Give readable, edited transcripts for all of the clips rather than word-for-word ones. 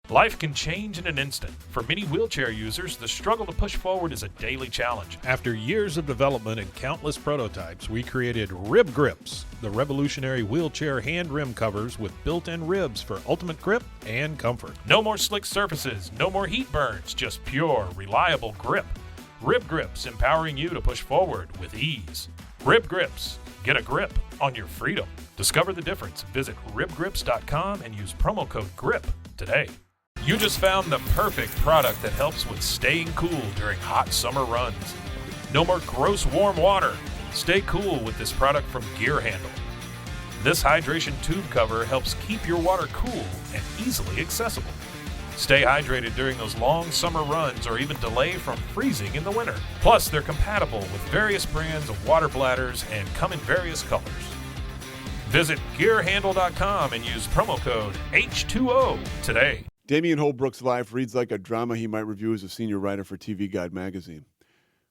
Life can change in an instant. For many wheelchair users, the struggle to push forward is a daily challenge. After years of development and countless prototypes, we created Rib Grips, the revolutionary wheelchair hand rim covers with built-in ribs for ultimate grip and comfort. No more slick surfaces, no more heat burns, just pure, reliable grip. Rib Grips, empowering you to push forward with ease. Rib Grips, get a grip on your freedom. Discover the difference. Visit ribgrips.com and use promo code GRIP today. You just found the perfect product that helps with staying cool during hot summer runs. No more gross warm water. Stay cool with this product from Gear Handle. This hydration tube cover helps keep your water cool and easily accessible. Stay hydrated during those long summer runs or even delay from freezing in the winter. Plus, they're compatible with various brands of water bladders and come in various colors. Visit gearhandle.com and use promo code H2O today. Damian Holbrook's life reads like a drama he might review as a senior writer for TV Guide magazine.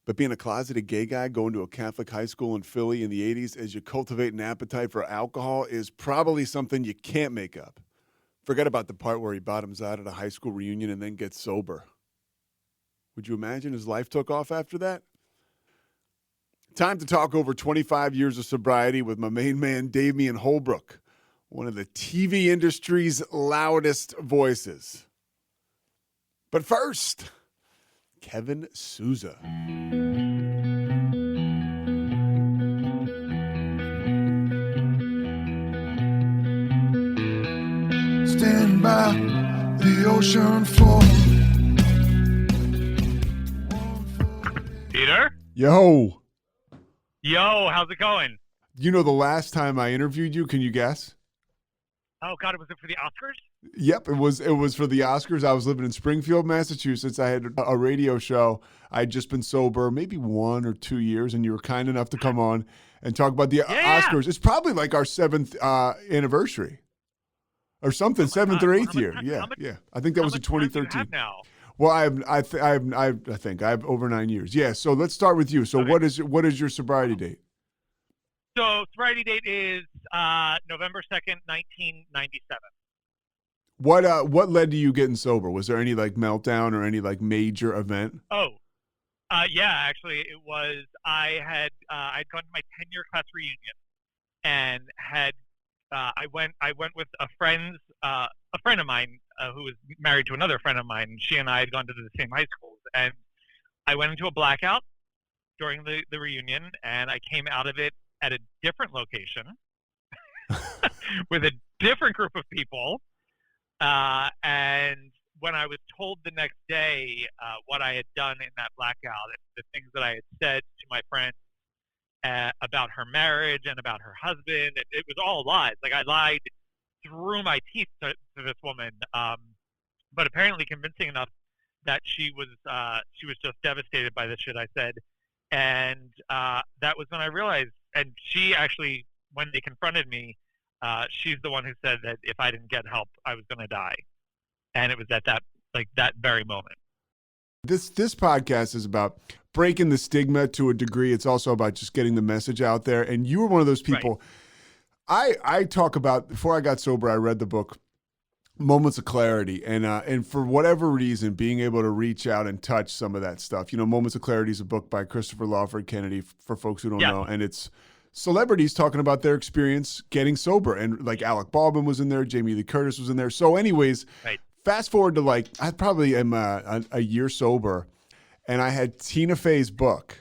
But being a closeted gay guy going to a Catholic high school in Philly in the 80s as you cultivate an appetite for alcohol is probably something you can't make up. Forget about the part where he bottoms out at a high school reunion and then gets sober. Would you imagine his life took off after that? Time to talk over 25 years of sobriety with my main man, Damian Holbrook, one of the TV industry's loudest voices. But first, Kevin Souza. Stand by the ocean floor. Peter? Yo. Yo, how's it going? You know the last time I interviewed you, can you guess? Oh, God, was it for the Oscars? Yep, it was for the Oscars. I was living in Springfield, Massachusetts. I had a radio show. I'd just been sober maybe 1 or 2 years, and you were kind enough to come on and talk about the Oscars. It's probably like our 7th anniversary or something, Oh 7th God. or Well, 8th year. Yeah. I think that was in 2013. How much time do you have now? Well, I think I have over 9 years. Yeah. So let's start with you. So Okay. what is your sobriety date? So, sobriety date is November 2nd, 1997. What led to you getting sober? Was there any like meltdown or any like major event? Oh, yeah, actually, it was, I'd gone to my 10-year class reunion and I went with a friend of mine who was married to another friend of mine. She and I had gone to the same high schools, and I went into a blackout during the reunion, and I came out of it at a different location with a different group of people. And when I was told the next day what I had done in that blackout, and the things that I had said to my friend about her marriage and about her husband, it was all lies. Like, I lied through my teeth to this woman, but apparently convincing enough that she was just devastated by the shit I said. And that was when I realized. And she actually, when they confronted me, she's the one who said that if I didn't get help, I was going to die. And it was at that very moment. This podcast is about breaking the stigma to a degree. It's also about just getting the message out there. And you were one of those people. Right. I talk about, before I got sober, I read the book Moments of Clarity, and for whatever reason, being able to reach out and touch some of that stuff. You know, Moments of Clarity is a book by Christopher Lawford Kennedy, for folks who don't know, and it's celebrities talking about their experience getting sober, and like Alec Baldwin was in there, Jamie Lee Curtis was in there. So, anyways, fast forward to like I probably am a year sober, and I had Tina Fey's book,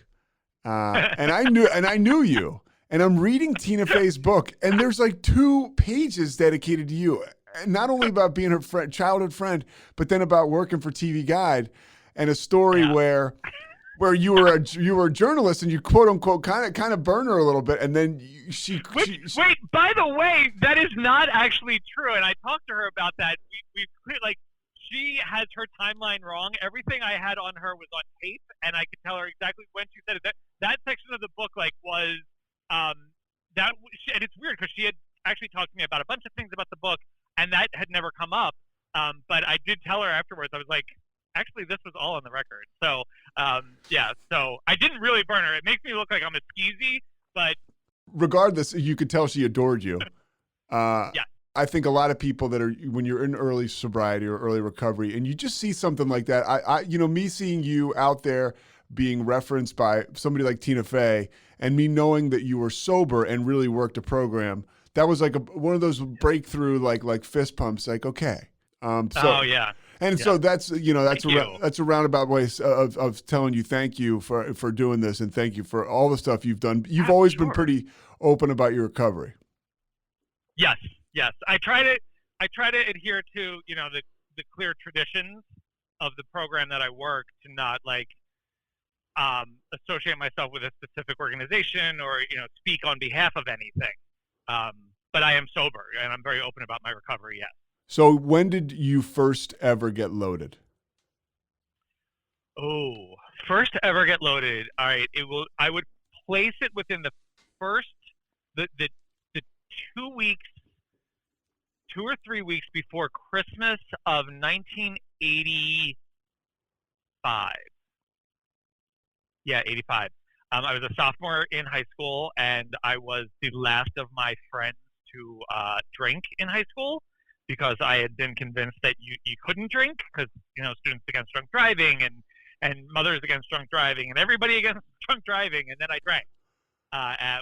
and I knew you, and I'm reading Tina Fey's book, and there's like 2 pages dedicated to you. Not only about being her friend, childhood friend, but then about working for TV Guide, and a story where you were a journalist and you quote unquote kind of burn her a little bit, and then Wait, by the way, that is not actually true, and I talked to her about that. We like, she has her timeline wrong. Everything I had on her was on tape, and I could tell her exactly when she said it. That section of the book was and it's weird because she had actually talked to me about a bunch of things about the book. And that had never come up. But I did tell her afterwards, I was like, actually, this was all on the record. So, so I didn't really burn her. It makes me look like I'm a skeezy, but... Regardless, you could tell she adored you. Yeah. I think a lot of people that are, when you're in early sobriety or early recovery and you just see something like that, me seeing you out there being referenced by somebody like Tina Fey and me knowing that you were sober and really worked a program, that was like one of those breakthrough, like fist pumps, like, okay. Oh yeah. And Yeah. so that's, Thank you. that's a roundabout way of telling you thank you for doing this and thank you for all the stuff you've done. You've always been pretty open about your recovery. Yes. I try to adhere to, the clear traditions of the program that I work, to not associate myself with a specific organization or, speak on behalf of anything. But I am sober and I'm very open about my recovery. Yes. So when did you first ever get loaded? Oh, first to ever get loaded. All right. I would place it within the 2 or 3 weeks before Christmas of 1985. Yeah, 85. I was a sophomore in high school, and I was the last of my friends to drink in high school, because I had been convinced that you couldn't drink because, Students Against Drunk Driving and Mothers Against Drunk Driving and everybody against drunk driving. And then I drank.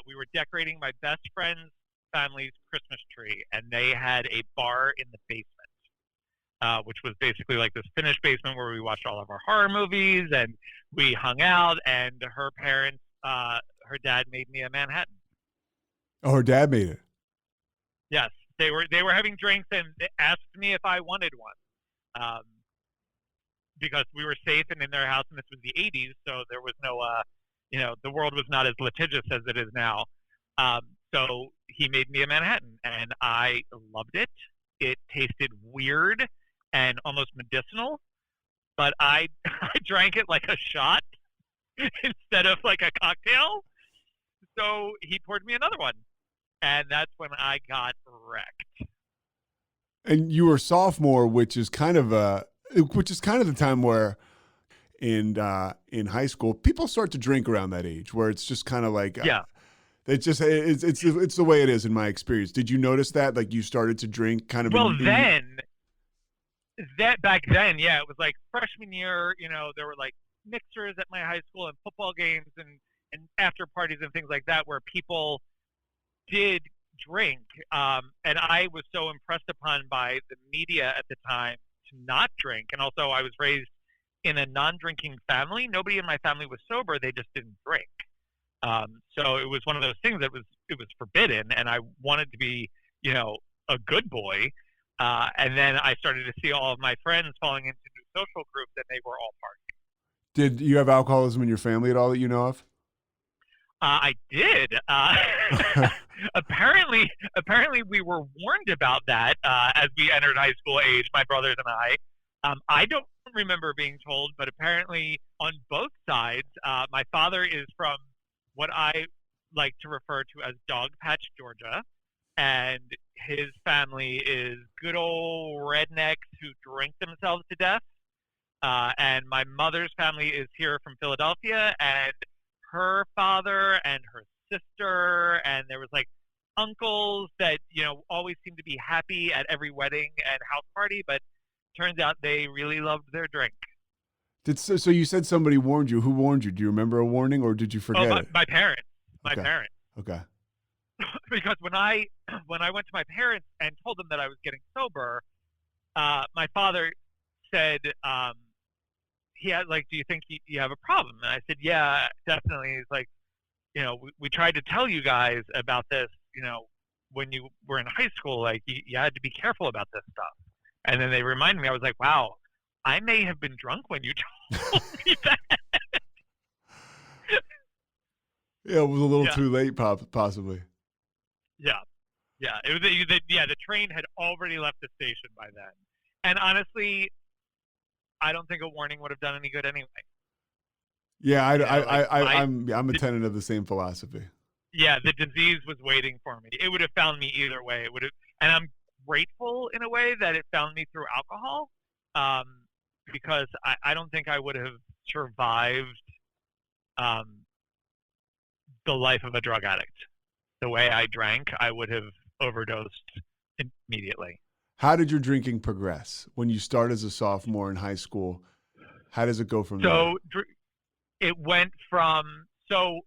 We were decorating my best friend's family's Christmas tree, and they had a bar in the basement, which was basically like this finished basement where we watched all of our horror movies and we hung out. And her parents, her dad made me a Manhattan. Oh, her dad made it. Yes, they were having drinks and they asked me if I wanted one, because we were safe and in their house, and this was the 80s, so there was no, the world was not as litigious as it is now. So he made me a Manhattan, and I loved it. It tasted weird and almost medicinal, but I drank it like a shot instead of like a cocktail. So he poured me another one. And that's when I got wrecked. And you were a sophomore, which is kind of the time where in high school people start to drink around that age, where it's just kind of like it's the way it is in my experience. Did you notice that, like, you started to drink kind of? Well, back then, yeah, it was like freshman year. There were like mixers at my high school and football games and after parties and things like that, where people did drink, and I was so impressed upon by the media at the time to not drink. And also, I was raised in a non-drinking family. Nobody in my family was sober; they just didn't drink. So it was one of those things that it was forbidden, and I wanted to be, a good boy. And then I started to see all of my friends falling into new social groups, and they were all partying. Did you have alcoholism in your family at all that you know of? I did. Apparently we were warned about that as we entered high school age, my brothers and I. I don't remember being told, but apparently on both sides, my father is from what I like to refer to as Dogpatch, Georgia, and his family is good old rednecks who drink themselves to death. And my mother's family is here from Philadelphia, and her father and her sister, and there was like uncles that always seemed to be happy at every wedding and house party, but turns out they really loved their drink. So you said somebody warned you. Who warned you? Do you remember a warning, or did you forget it? My parents. My Okay. parents. Okay. Because when I went to my parents and told them that I was getting sober, my father said, he had like, do you think you have a problem? And I said, yeah, definitely. He's like, we tried to tell you guys about this, when you were in high school, like you had to be careful about this stuff. And then they reminded me, I was like, wow, I may have been drunk when you told me that. Yeah, it was a little too late, possibly. Yeah. It was the train had already left the station by then. And honestly, I don't think a warning would have done any good anyway. Yeah, I'm a tenant of the same philosophy. Yeah, the disease was waiting for me. It would have found me either way. It would have, and I'm grateful in a way that it found me through alcohol, because I don't think I would have survived the life of a drug addict. The way I drank, I would have overdosed immediately. How did your drinking progress when you start as a sophomore in high school? How does it go from there? So it went from, so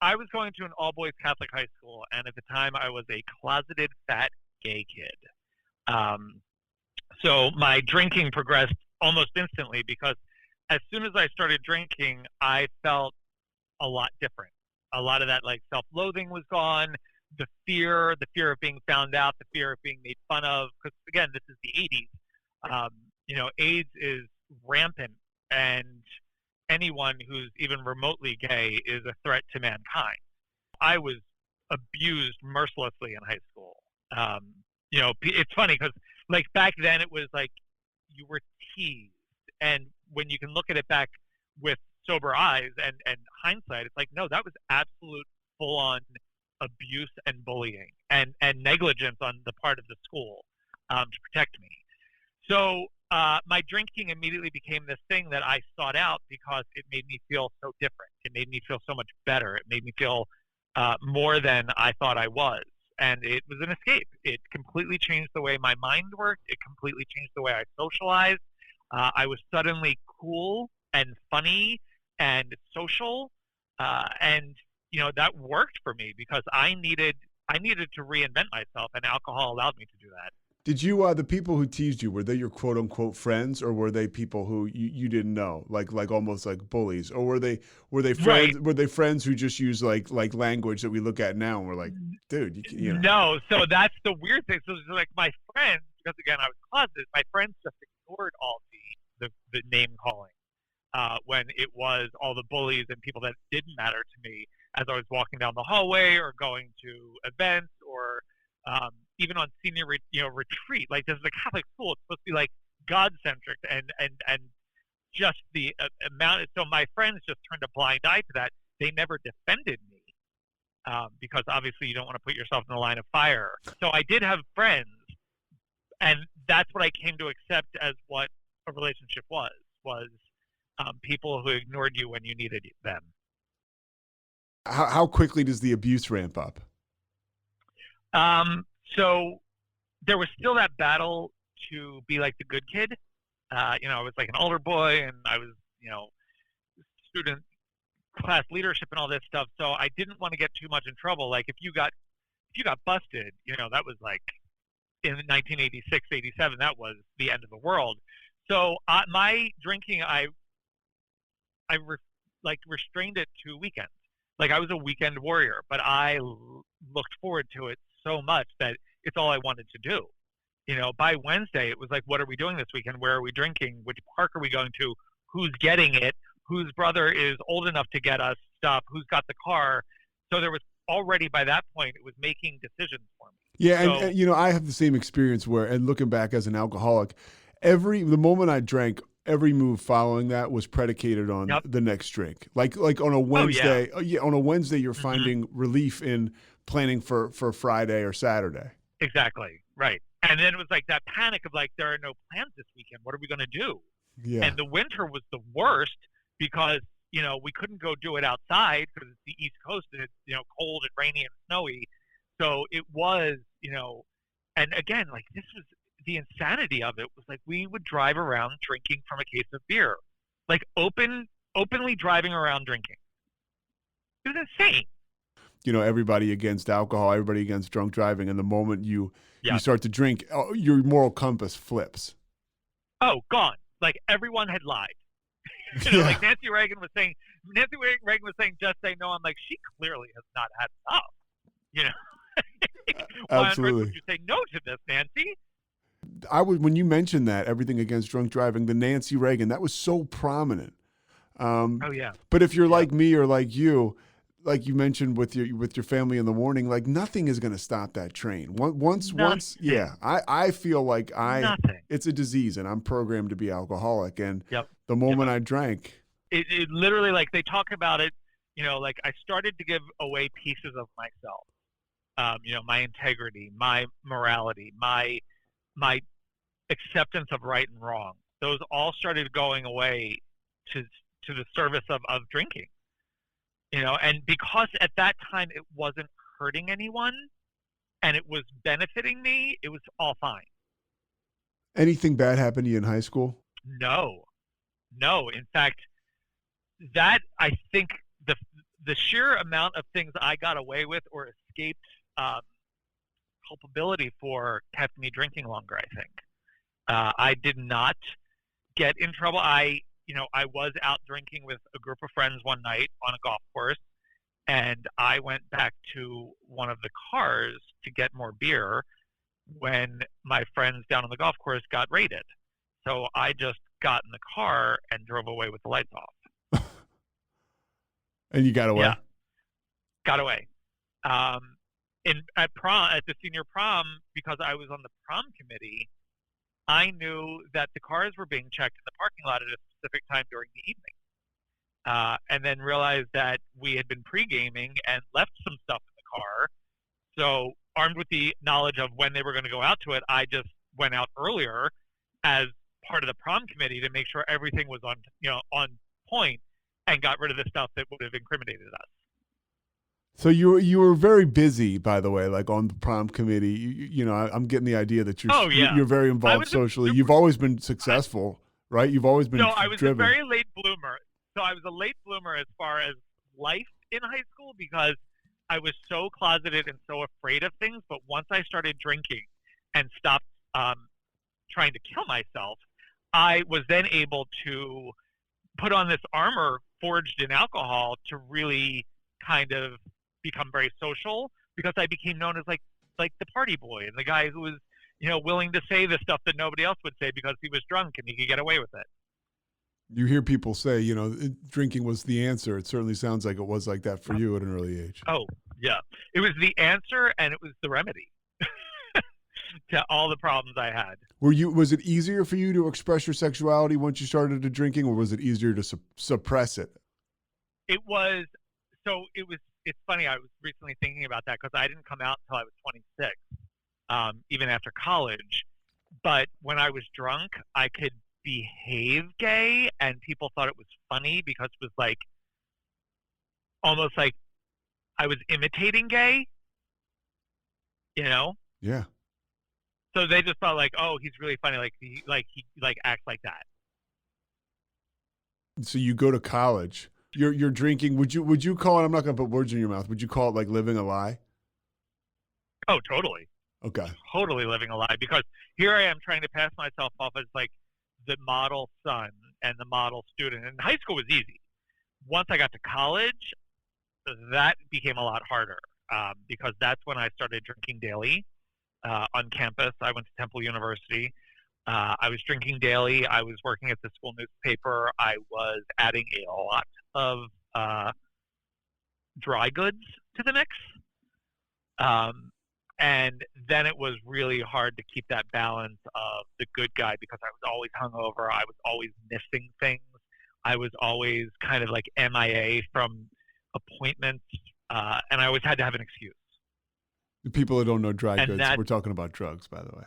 I was going to an all-boys Catholic high school, and at the time I was a closeted fat gay kid. So my drinking progressed almost instantly because as soon as I started drinking, I felt a lot different. A lot of that like self-loathing was gone. The fear of being found out, the fear of being made fun of. Because again, this is the 80s. AIDS is rampant, and anyone who's even remotely gay is a threat to mankind. I was abused mercilessly in high school. It's funny because like back then it was like you were teased, and when you can look at it back with sober eyes and hindsight, it's like, no, that was absolute full-on abuse and bullying and negligence on the part of the school to protect me. So my drinking immediately became this thing that I sought out because it made me feel so different. It made me feel so much better. It made me feel more than I thought I was. And it was an escape. It completely changed the way my mind worked. It completely changed the way I socialized. I was suddenly cool and funny and social. And that worked for me because I needed to reinvent myself, and alcohol allowed me to do that. Did you, the people who teased you, were they your quote unquote friends, or were they people who you didn't know, like almost like bullies, or were they friends? Right. Were they friends who just use like language that we look at now and we're like, dude, you know. No, so that's the weird thing. So it's like my friends, because again I was closeted, my friends just ignored all the name calling when it was all the bullies and people that didn't matter to me as I was walking down the hallway or going to events or even on senior retreat. Like, this is a Catholic school, it's supposed to be like God-centric and just the amount. So my friends just turned a blind eye to that. They never defended me because obviously you don't want to put yourself in the line of fire. So I did have friends, and that's what I came to accept as what a relationship was people who ignored you when you needed them. How quickly does the abuse ramp up? So there was still that battle to be like the good kid. I was like an older boy, and I was, student class leadership and all this stuff. So I didn't want to get too much in trouble. Like if you got busted, that was like in 1986, 87, that was the end of the world. So my drinking, I restrained it to weekends. Like I was a weekend warrior, but I looked forward to it so much that it's all I wanted to do. By Wednesday, it was like, what are we doing this weekend? Where are we drinking? Which park are we going to? Who's getting it? Whose brother is old enough to get us stuff? Who's got the car? So there was already, by that point, it was making decisions for me. Yeah, and I have the same experience where, and looking back as an alcoholic, the moment I drank, every move following that was predicated on the next drink. Like on a Wednesday, on a Wednesday, you're finding relief in planning for Friday or Saturday. Exactly, right. And then it was like that panic of like, there are no plans this weekend. What are we going to do? Yeah. And the winter was the worst because, we couldn't go do it outside because it's the East Coast and it's, cold and rainy and snowy. So it was, and again, like this was the insanity of it was like we would drive around drinking from a case of beer, like openly driving around drinking. It was insane. Everybody against alcohol, everybody against drunk driving. And the moment you start to drink, your moral compass flips. Oh, gone. Like everyone had lied. Like Nancy Reagan was saying, just say no. I'm like, she clearly has not had enough. Why Absolutely. on earth would you say no to this, Nancy? When you mentioned that, everything against drunk driving, the Nancy Reagan, that was so prominent. Oh yeah. But if you're like me or like you mentioned with your family in the morning, like nothing is going to stop that train. Once, I feel like it's a disease and I'm programmed to be alcoholic. And the moment I drank, it literally, like they talk about it, like I started to give away pieces of myself, my integrity, my morality, my acceptance of right and wrong. Those all started going away to the service of drinking. And because at that time it wasn't hurting anyone and it was benefiting me, it was all fine. Anything bad happened to you in high school? No. In fact, that I think the sheer amount of things I got away with or escaped culpability for kept me drinking longer, I think. I did not get in trouble. I was out drinking with a group of friends one night on a golf course, and I went back to one of the cars to get more beer when my friends down on the golf course got raided. So I just got in the car and drove away with the lights off. And you got away? Yeah, got away. At the senior prom, because I was on the prom committee, I knew that the cars were being checked in the parking lot at a specific time during the evening. And then realized that we had been pre-gaming and left some stuff in the car. So armed with the knowledge of when they were going to go out to it, I just went out earlier as part of the prom committee to make sure everything was on point, and got rid of the stuff that would have incriminated us. So you were very busy, by the way, like on the prom committee. I'm getting the idea that you're very involved socially. You've always been successful, right? You've always been driven. I was a very late bloomer. So I was a late bloomer as far as life in high school, because I was so closeted and so afraid of things. But once I started drinking and stopped trying to kill myself, I was then able to put on this armor forged in alcohol to really kind of become very social, because I became known as like the party boy and the guy who was, willing to say the stuff that nobody else would say because he was drunk and he could get away with it. You hear people say, drinking was the answer. It certainly sounds like it was like that for you at an early age. Oh, yeah. It was the answer, and it was the remedy to all the problems I had. Was it easier for you to express your sexuality once you started to drinking, or was it easier to suppress it? It was. So it's funny. I was recently thinking about that, because I didn't come out until I was 26, even after college. But when I was drunk, I could behave gay, and people thought it was funny because it was like almost like I was imitating gay, Yeah. So they just thought like, oh, he's really funny, he acts like that. So you go to college, you're drinking. Would you call it? I'm not going to put words in your mouth. Would you call it like living a lie? Oh, totally. Okay. Totally living a lie, because here I am trying to pass myself off as like the model son and the model student. And high school was easy. Once I got to college, that became a lot harder, because that's when I started drinking daily on campus. I went to Temple University. I was drinking daily. I was working at the school newspaper. I was adding a lot of dry goods to the mix. And then it was really hard to keep that balance of the good guy, because I was always hungover. I was always missing things. I was always kind of like MIA from appointments, and I always had to have an excuse. The people that don't know dry goods, we're talking about drugs, by the way.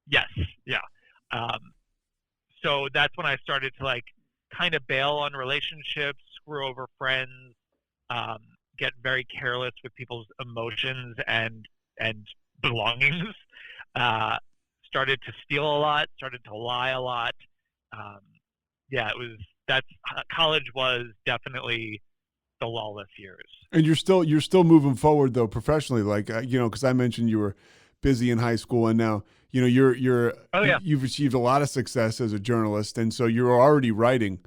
Yes, yeah. So that's when I started to like kind of bail on relationships, screw over friends, get very careless with people's emotions and belongings, started to steal a lot, started to lie a lot. College was definitely the lawless years. And you're still moving forward though professionally, like because I mentioned you were busy in high school, and now you've achieved a lot of success as a journalist, and so you're already writing.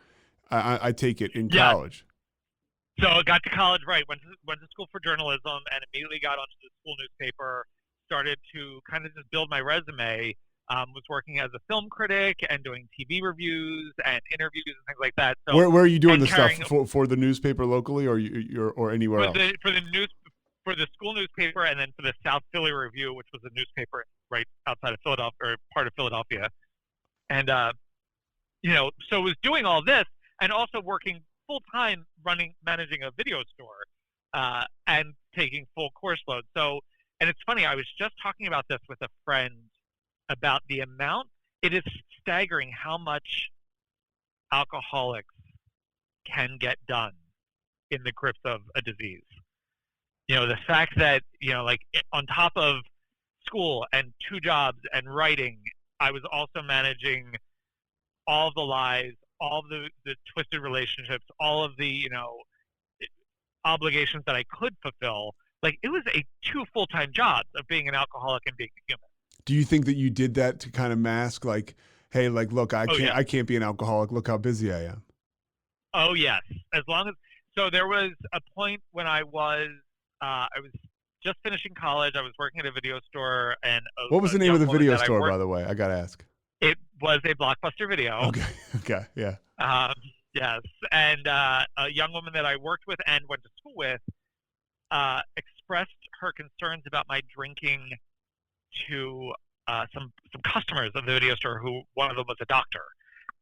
I take it in college. So I got to college, right? Went to school for journalism, and immediately got onto the school newspaper. Started to kind of just build my resume. Was working as a film critic and doing TV reviews and interviews and things like that. So where are you doing the stuff for the newspaper locally, or anywhere else? For the school newspaper, and then for the South Philly Review, which was a newspaper right outside of Philadelphia, or part of Philadelphia. And so was doing all this, and also working full time managing a video store, and taking full course load. So, and it's funny, I was just talking about this with a friend about the amount. It is staggering how much alcoholics can get done in the grips of a disease. The fact that, like on top of school and 2 jobs and writing, I was also managing all of the lies, all of the twisted relationships, all of the, obligations that I could fulfill. Like, it was 2 full-time jobs of being an alcoholic and being a human. Do you think that you did that to kind of mask, like, hey, like, look, I Yeah. can't be an alcoholic. Look how busy I am. Oh yes. So there was a point when I was just finishing college. I was working at a video store, and What was the name of the video store, by the way? I gotta ask. It was a Blockbuster Video. Okay, yeah. Yes, and a young woman that I worked with and went to school with expressed her concerns about my drinking to some customers of the video store. Who one of them was a doctor,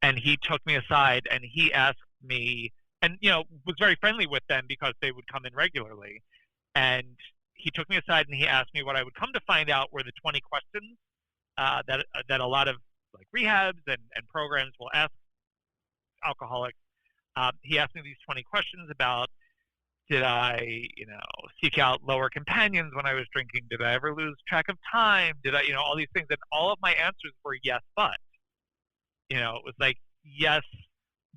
and he took me aside and he asked me, and was very friendly with them because they would come in regularly, and he took me aside and he asked me what I would come to find out were the 20 questions that a lot of like rehabs and programs will ask alcoholics. He asked me these 20 questions about, did I, seek out lower companions when I was drinking? Did I ever lose track of time? Did I, all these things? And all of my answers were yes, but. It was like, yes,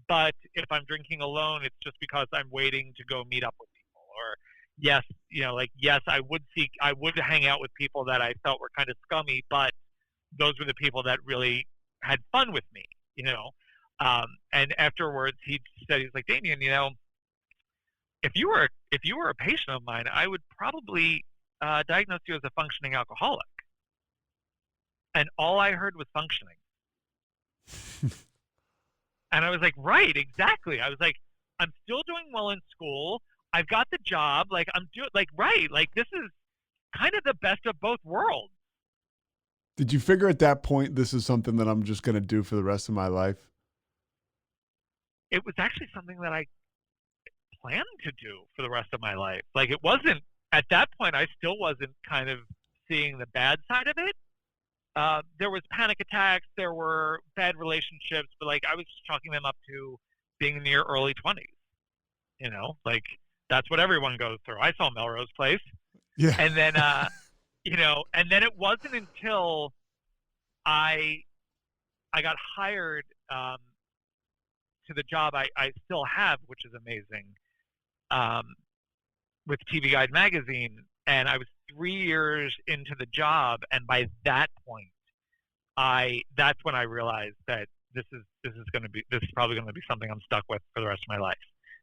but if I'm drinking alone, it's just because I'm waiting to go meet up with people. Or yes, yes, I would hang out with people that I felt were kind of scummy, but those were the people that really had fun with me, and afterwards he said, he's like, Damian, if you were a patient of mine, I would probably diagnose you as a functioning alcoholic. And all I heard was functioning. And I was like, right, exactly. I was like, I'm still doing well in school. I've got the job. Like, I'm doing, like, right. Like, this is kind of the best of both worlds. Did you figure at that point, this is something that I'm just going to do for the rest of my life? It was actually something that I planned to do for the rest of my life. Like, it wasn't, at that point, I still wasn't kind of seeing the bad side of it. There was panic attacks, there were bad relationships, but like I was just chalking them up to being in your early 20s. Like that's what everyone goes through. I saw Melrose Place. Yeah. And then, and then it wasn't until I got hired to the job I still have, which is amazing, with TV Guide magazine, and I was 3 years into the job, and by that point, that's when I realized that this is probably going to be something I'm stuck with for the rest of my life.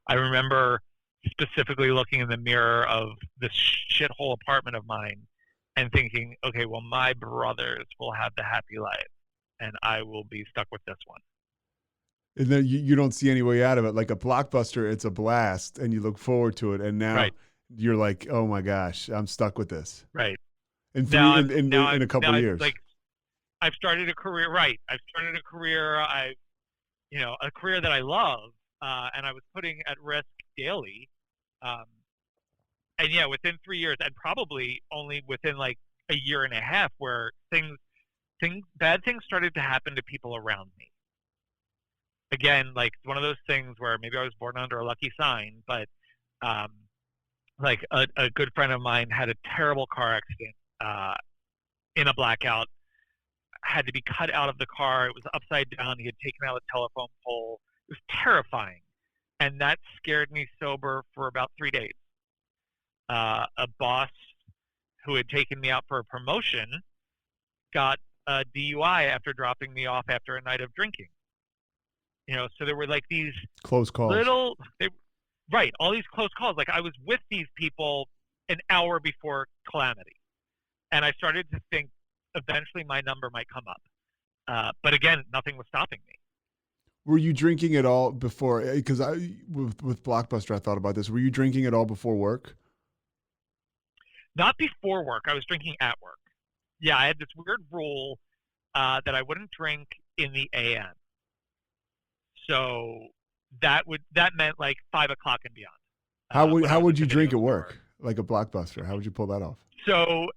I remember specifically looking in the mirror of this shithole apartment of mine and thinking, okay, well, my brothers will have the happy life, and I will be stuck with this one. And then you don't see any way out of it. Like a Blockbuster, it's a blast, and you look forward to it, and now you're like, oh my gosh, I'm stuck with this. Right. In a couple of years. Like, I've started a career. Right. I've started a career. a career that I love, and I was putting at risk daily. And yeah, within 3 years, and probably only within like a year and a half, where bad things started to happen to people around me. Again, like one of those things where maybe I was born under a lucky sign, but like a good friend of mine had a terrible car accident in a blackout, had to be cut out of the car. It was upside down. He had taken out a telephone pole. It was terrifying. And that scared me sober for about 3 days. A boss who had taken me out for a promotion got a DUI after dropping me off after a night of drinking. So there were like these close calls. All these close calls. Like I was with these people an hour before calamity. And I started to think eventually my number might come up. But again, nothing was stopping me. Were you drinking at all before? Because with Blockbuster, I thought about this. Were you drinking at all before work? Not before work. I was drinking at work. Yeah, I had this weird rule that I wouldn't drink in the AM. So that meant like 5 o'clock and beyond. How would you drink at work? Like a Blockbuster? How would you pull that off? So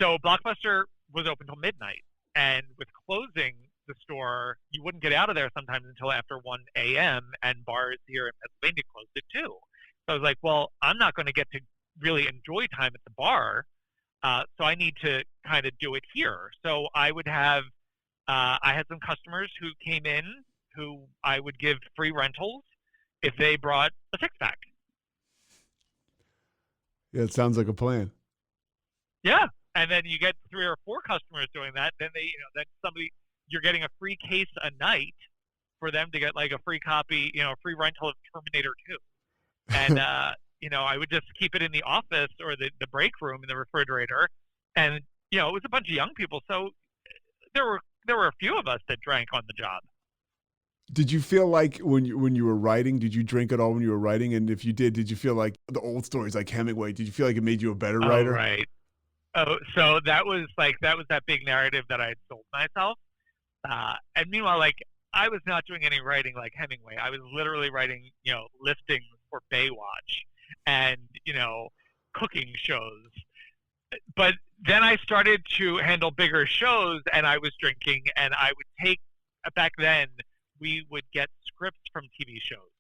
Blockbuster was open till midnight, and with closing the store, you wouldn't get out of there sometimes until after 1 a.m. and bars here in Pennsylvania closed at 2. So I was like, well, I'm not going to get to really enjoy time at the bar So I need to kind of do it here. So I would have, I had some customers who came in who I would give free rentals if they brought a six-pack. Yeah, it sounds like a plan. Yeah. And then you get 3 or 4 customers doing that. Then then you're getting a free case a night for them to get like a free copy, a free rental of Terminator 2. And, I would just keep it in the office or the break room in the refrigerator. And, it was a bunch of young people. So there were a few of us that drank on the job. Did you feel like when you were writing, did you drink at all when you were writing? And if you did you feel like the old stories like Hemingway, did you feel like it made you a better writer? Right. Oh, so that was that big narrative that I had sold myself. And meanwhile, like I was not doing any writing like Hemingway. I was literally writing, listings for Baywatch and, cooking shows. But then I started to handle bigger shows and I was drinking and I would take, back then, we would get scripts from TV shows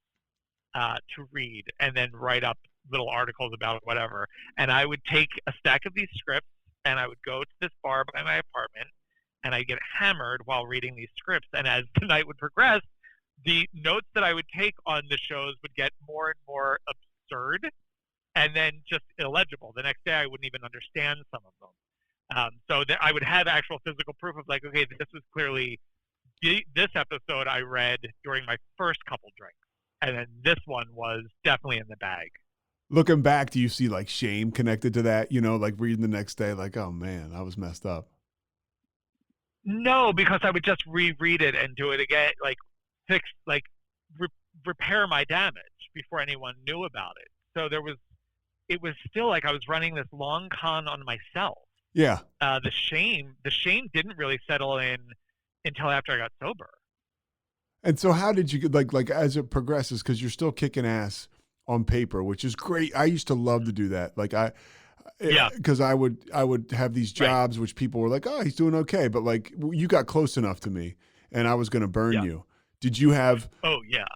to read and then write up little articles about whatever. And I would take a stack of these scripts and I would go to this bar by my apartment and I'd get hammered while reading these scripts. And as the night would progress, the notes that I would take on the shows would get more and more absurd and then just illegible. The next day I wouldn't even understand some of them. So I would have actual physical proof of like, okay, this was clearly this episode I read during my first couple drinks. And then this one was definitely in the bag. Looking back, do you see like shame connected to that? Like reading the next day, like, oh man, I was messed up. No, because I would just reread it and do it again, like fix, like repair my damage before anyone knew about it. So it was still like I was running this long con on myself. Yeah. The shame didn't really settle in until after I got sober. And so how did you like as it progresses, because you're still kicking ass on paper, which is great. I used to love to do that. Like because I would have these jobs which people were like, oh, he's doing okay. But like you got close enough to me and I was going to burn you. Did you have, oh yeah.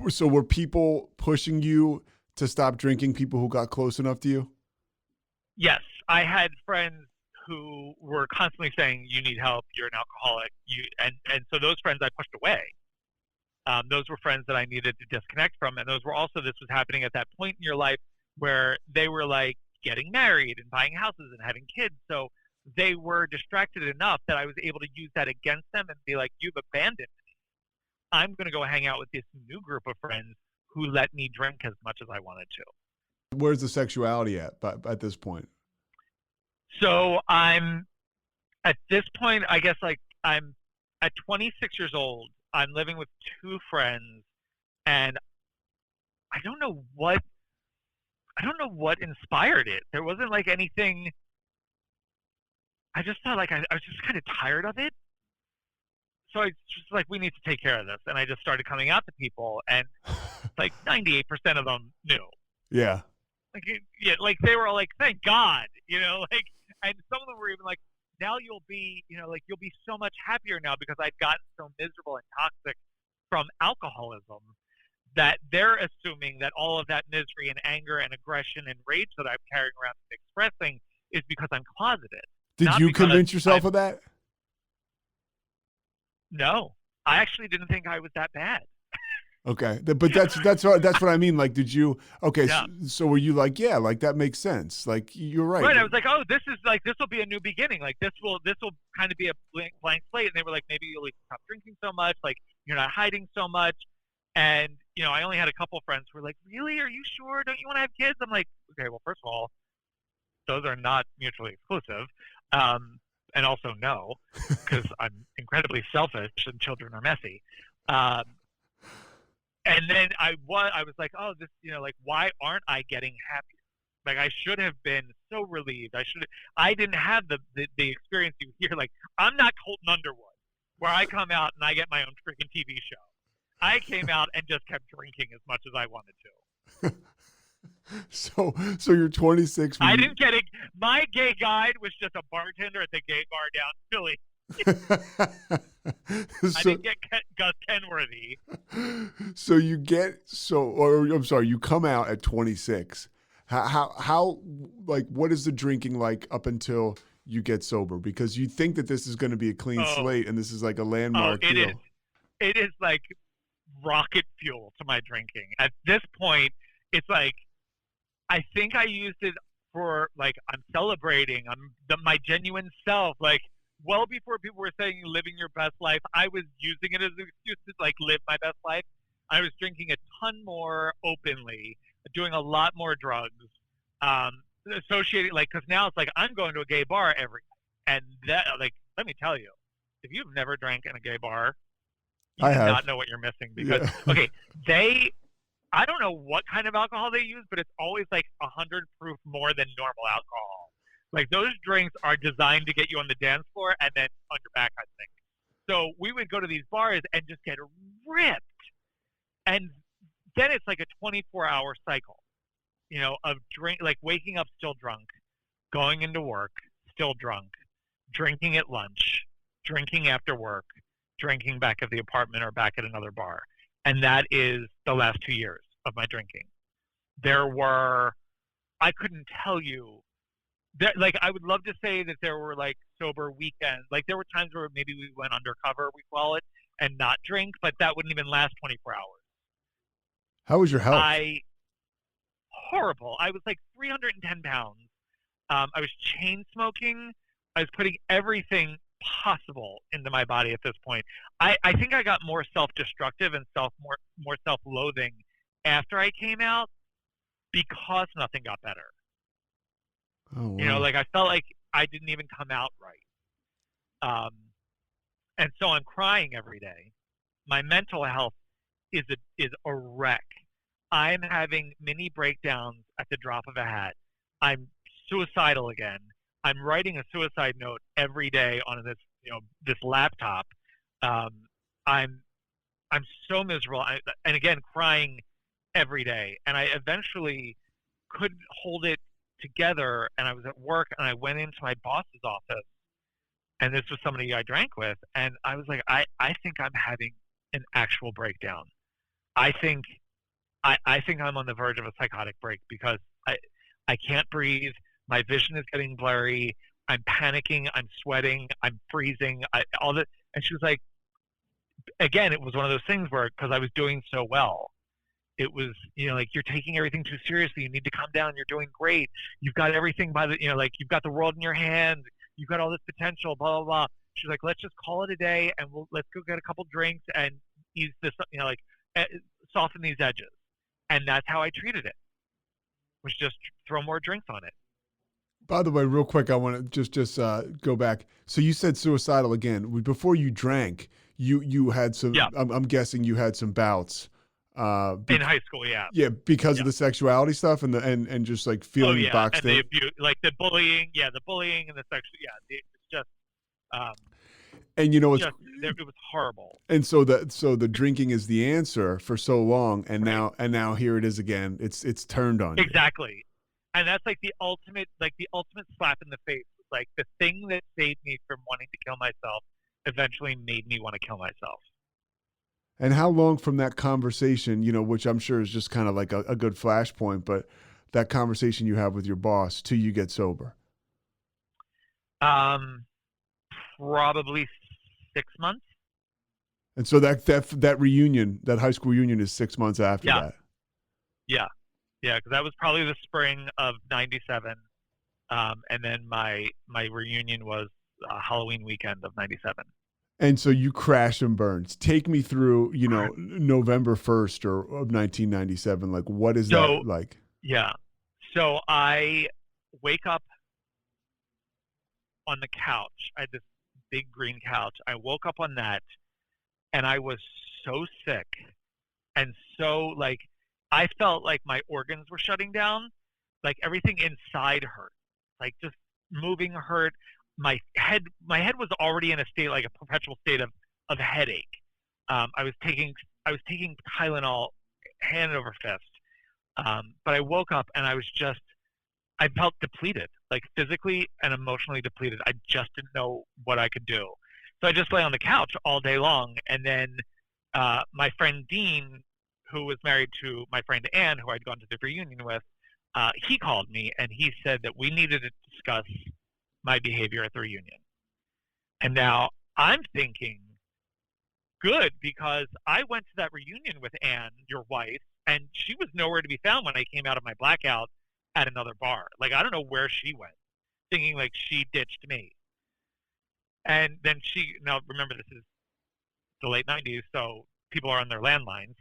So were people pushing you to stop drinking, people who got close enough to you? Yes. I had friends who were constantly saying, you need help, you're an alcoholic. And so those friends I pushed away. Those were friends that I needed to disconnect from. And those were also, this was happening at that point in your life where they were like getting married and buying houses and having kids. So they were distracted enough that I was able to use that against them and be like, you've abandoned me. I'm going to go hang out with this new group of friends who let me drink as much as I wanted to. Where's the sexuality at this point? So I'm at this point, I guess like I'm at 26 years old. I'm living with 2 friends and I don't know what inspired it. There wasn't like anything. I just felt like I was just kind of tired of it. So I just like, we need to take care of this. And I just started coming out to people and like 98% of them knew. Yeah. Like they were all like, thank God, like, and some of them were even like, now you'll be so much happier now because I'd gotten so miserable and toxic from alcoholism that they're assuming that all of that misery and anger and aggression and rage that I'm carrying around and expressing is because I'm closeted. Did you convince yourself of that? No, I actually didn't think I was that bad. Okay, but that's what I mean. Like, did you? Okay, yeah. So were you like, yeah, like that makes sense. Like you're right. Right. I was like, oh, this will be a new beginning. Like this will kind of be a blank slate. And they were like, maybe you'll stop drinking so much. Like you're not hiding so much. And I only had a couple friends who were like, really? Are you sure? Don't you want to have kids? I'm like, okay, well, first of all, those are not mutually exclusive. And also no, because I'm incredibly selfish and children are messy. And then I was like, oh, this, like, why aren't I getting happier? Like, I should have been so relieved. I didn't have the experience you hear. Like, I'm not Colton Underwood, where I come out and I get my own freaking TV show. I came out and just kept drinking as much as I wanted to. So you're 26. I didn't get it. My gay guide was just a bartender at the gay bar down in Philly. I didn't get Gus Kenworthy. So you come out at 26. How like, what is the drinking like up until you get sober? Because you think that this is going to be a clean slate and this is like a landmark deal. It is like rocket fuel to my drinking. At this point, it's like, I think I used it for like, I'm celebrating, my genuine self. Like, well before people were saying living your best life, I was using it as an excuse to like live my best life. I was drinking a ton more openly, doing a lot more drugs, associated, like, because now it's like I'm going to a gay bar every night. And that, like, let me tell you, if you've never drank in a gay bar, you do not know what you're missing. Because okay, I don't know what kind of alcohol they use, but it's always like 100 proof more than normal alcohol. Like, those drinks are designed to get you on the dance floor and then on your back, I think. So we would go to these bars and just get ripped. And then it's like a 24-hour cycle, you know, of drink, like waking up still drunk, going into work still drunk, drinking at lunch, drinking after work, drinking back at the apartment or back at another bar. And that is the last 2 years of my drinking. I couldn't tell you, like, I would love to say that there were like sober weekends. Like, there were times where maybe we went undercover, we call it, and not drink, but that wouldn't even last 24 hours. How was your health? Horrible. I was like 310 pounds. I was chain smoking. I was putting everything possible into my body at this point. I think I got more self-destructive and more self-loathing after I came out because nothing got better. Oh, wow. You know, like, I felt like I didn't even come out right. And so I'm crying every day. My mental health is a wreck. I'm having mini breakdowns at the drop of a hat. I'm suicidal again. I'm writing a suicide note every day on this laptop. I'm so miserable. And again, crying every day. And I eventually couldn't hold it together. And I was at work and I went into my boss's office. And this was somebody I drank with. And I was like, I think I'm having an actual breakdown. I think I'm on the verge of a psychotic break because I can't breathe. My vision is getting blurry. I'm panicking. I'm sweating. I'm freezing. All that. And she was like, again, it was one of those things where, because I was doing so well, it was, you know, like, you're taking everything too seriously. You need to calm down. You're doing great. You've got everything like, you've got the world in your hands. You've got all this potential, blah, blah, blah. She's like, let's just call it a day and let's go get a couple drinks and ease this, you know, like, soften these edges. And that's how I treated it, was just throw more drinks on it. By the way, real quick, I want to just go back. So you said suicidal again. Before you drank, you had some, yeah. I'm guessing you had some bouts. In high school, yeah. Yeah, because of the sexuality stuff and just like feeling boxed and in. the abuse, like the bullying and the sexual, it's just, and you know, it was horrible. And so the drinking is the answer for so long, and now here it is again. It's turned on you. Exactly, and that's like the ultimate slap in the face. Like, the thing that saved me from wanting to kill myself eventually made me want to kill myself. And how long from that conversation, you know, which I'm sure is just kind of like a good flashpoint, but that conversation you have with your boss till you get sober? Probably 6 months. And so that reunion, that high school reunion, is 6 months after that. Yeah. Because that was probably the spring of '97, and then my reunion was Halloween weekend of '97. And so you crash and burns. Take me through, you know, November 1st of 1997. Like, what is that like? Yeah. So I wake up on the couch. I had this big green couch. I woke up on that, and I was so sick, and so, like, I felt like my organs were shutting down. Like, everything inside hurt. Like, just moving hurt. My head was already in a state, like a perpetual state of headache. I was taking Tylenol hand over fist. But I woke up and I felt depleted, like physically and emotionally depleted. I just didn't know what I could do. So I just lay on the couch all day long. And then my friend Dean, who was married to my friend Anne, who I'd gone to the reunion with, he called me and he said that we needed to discuss my behavior at the reunion. And now I'm thinking, good, because I went to that reunion with Anne, your wife, and she was nowhere to be found when I came out of my blackout at another bar. Like, I don't know where she went, thinking like she ditched me. And then now remember, this is the late 90s, so people are on their landlines.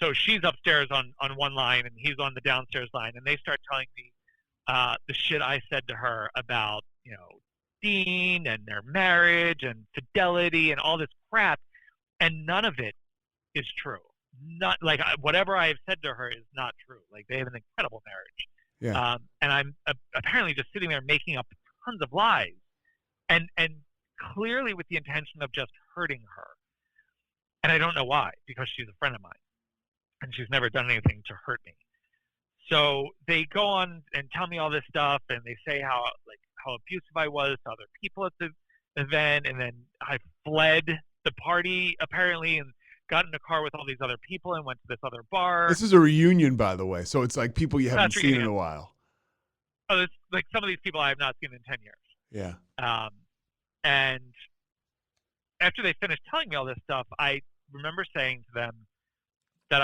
So she's upstairs on one line and he's on the downstairs line, and they start telling me the shit I said to her about, Dean and their marriage and fidelity and all this crap, and none of it is true. Not like whatever I have said to her is not true. Like, they have an incredible marriage. Yeah. And I'm apparently just sitting there making up tons of lies, and clearly with the intention of just hurting her. And I don't know why, because she's a friend of mine and she's never done anything to hurt me. So they go on and tell me all this stuff, and they say how abusive I was to other people at the event, and then I fled the party apparently and got in a car with all these other people and went to this other bar. This is a reunion, by the way, so it's like people you haven't seen in a while. Oh, it's like some of these people I have not seen in 10 years. Yeah. And after they finished telling me all this stuff, I remember saying to them that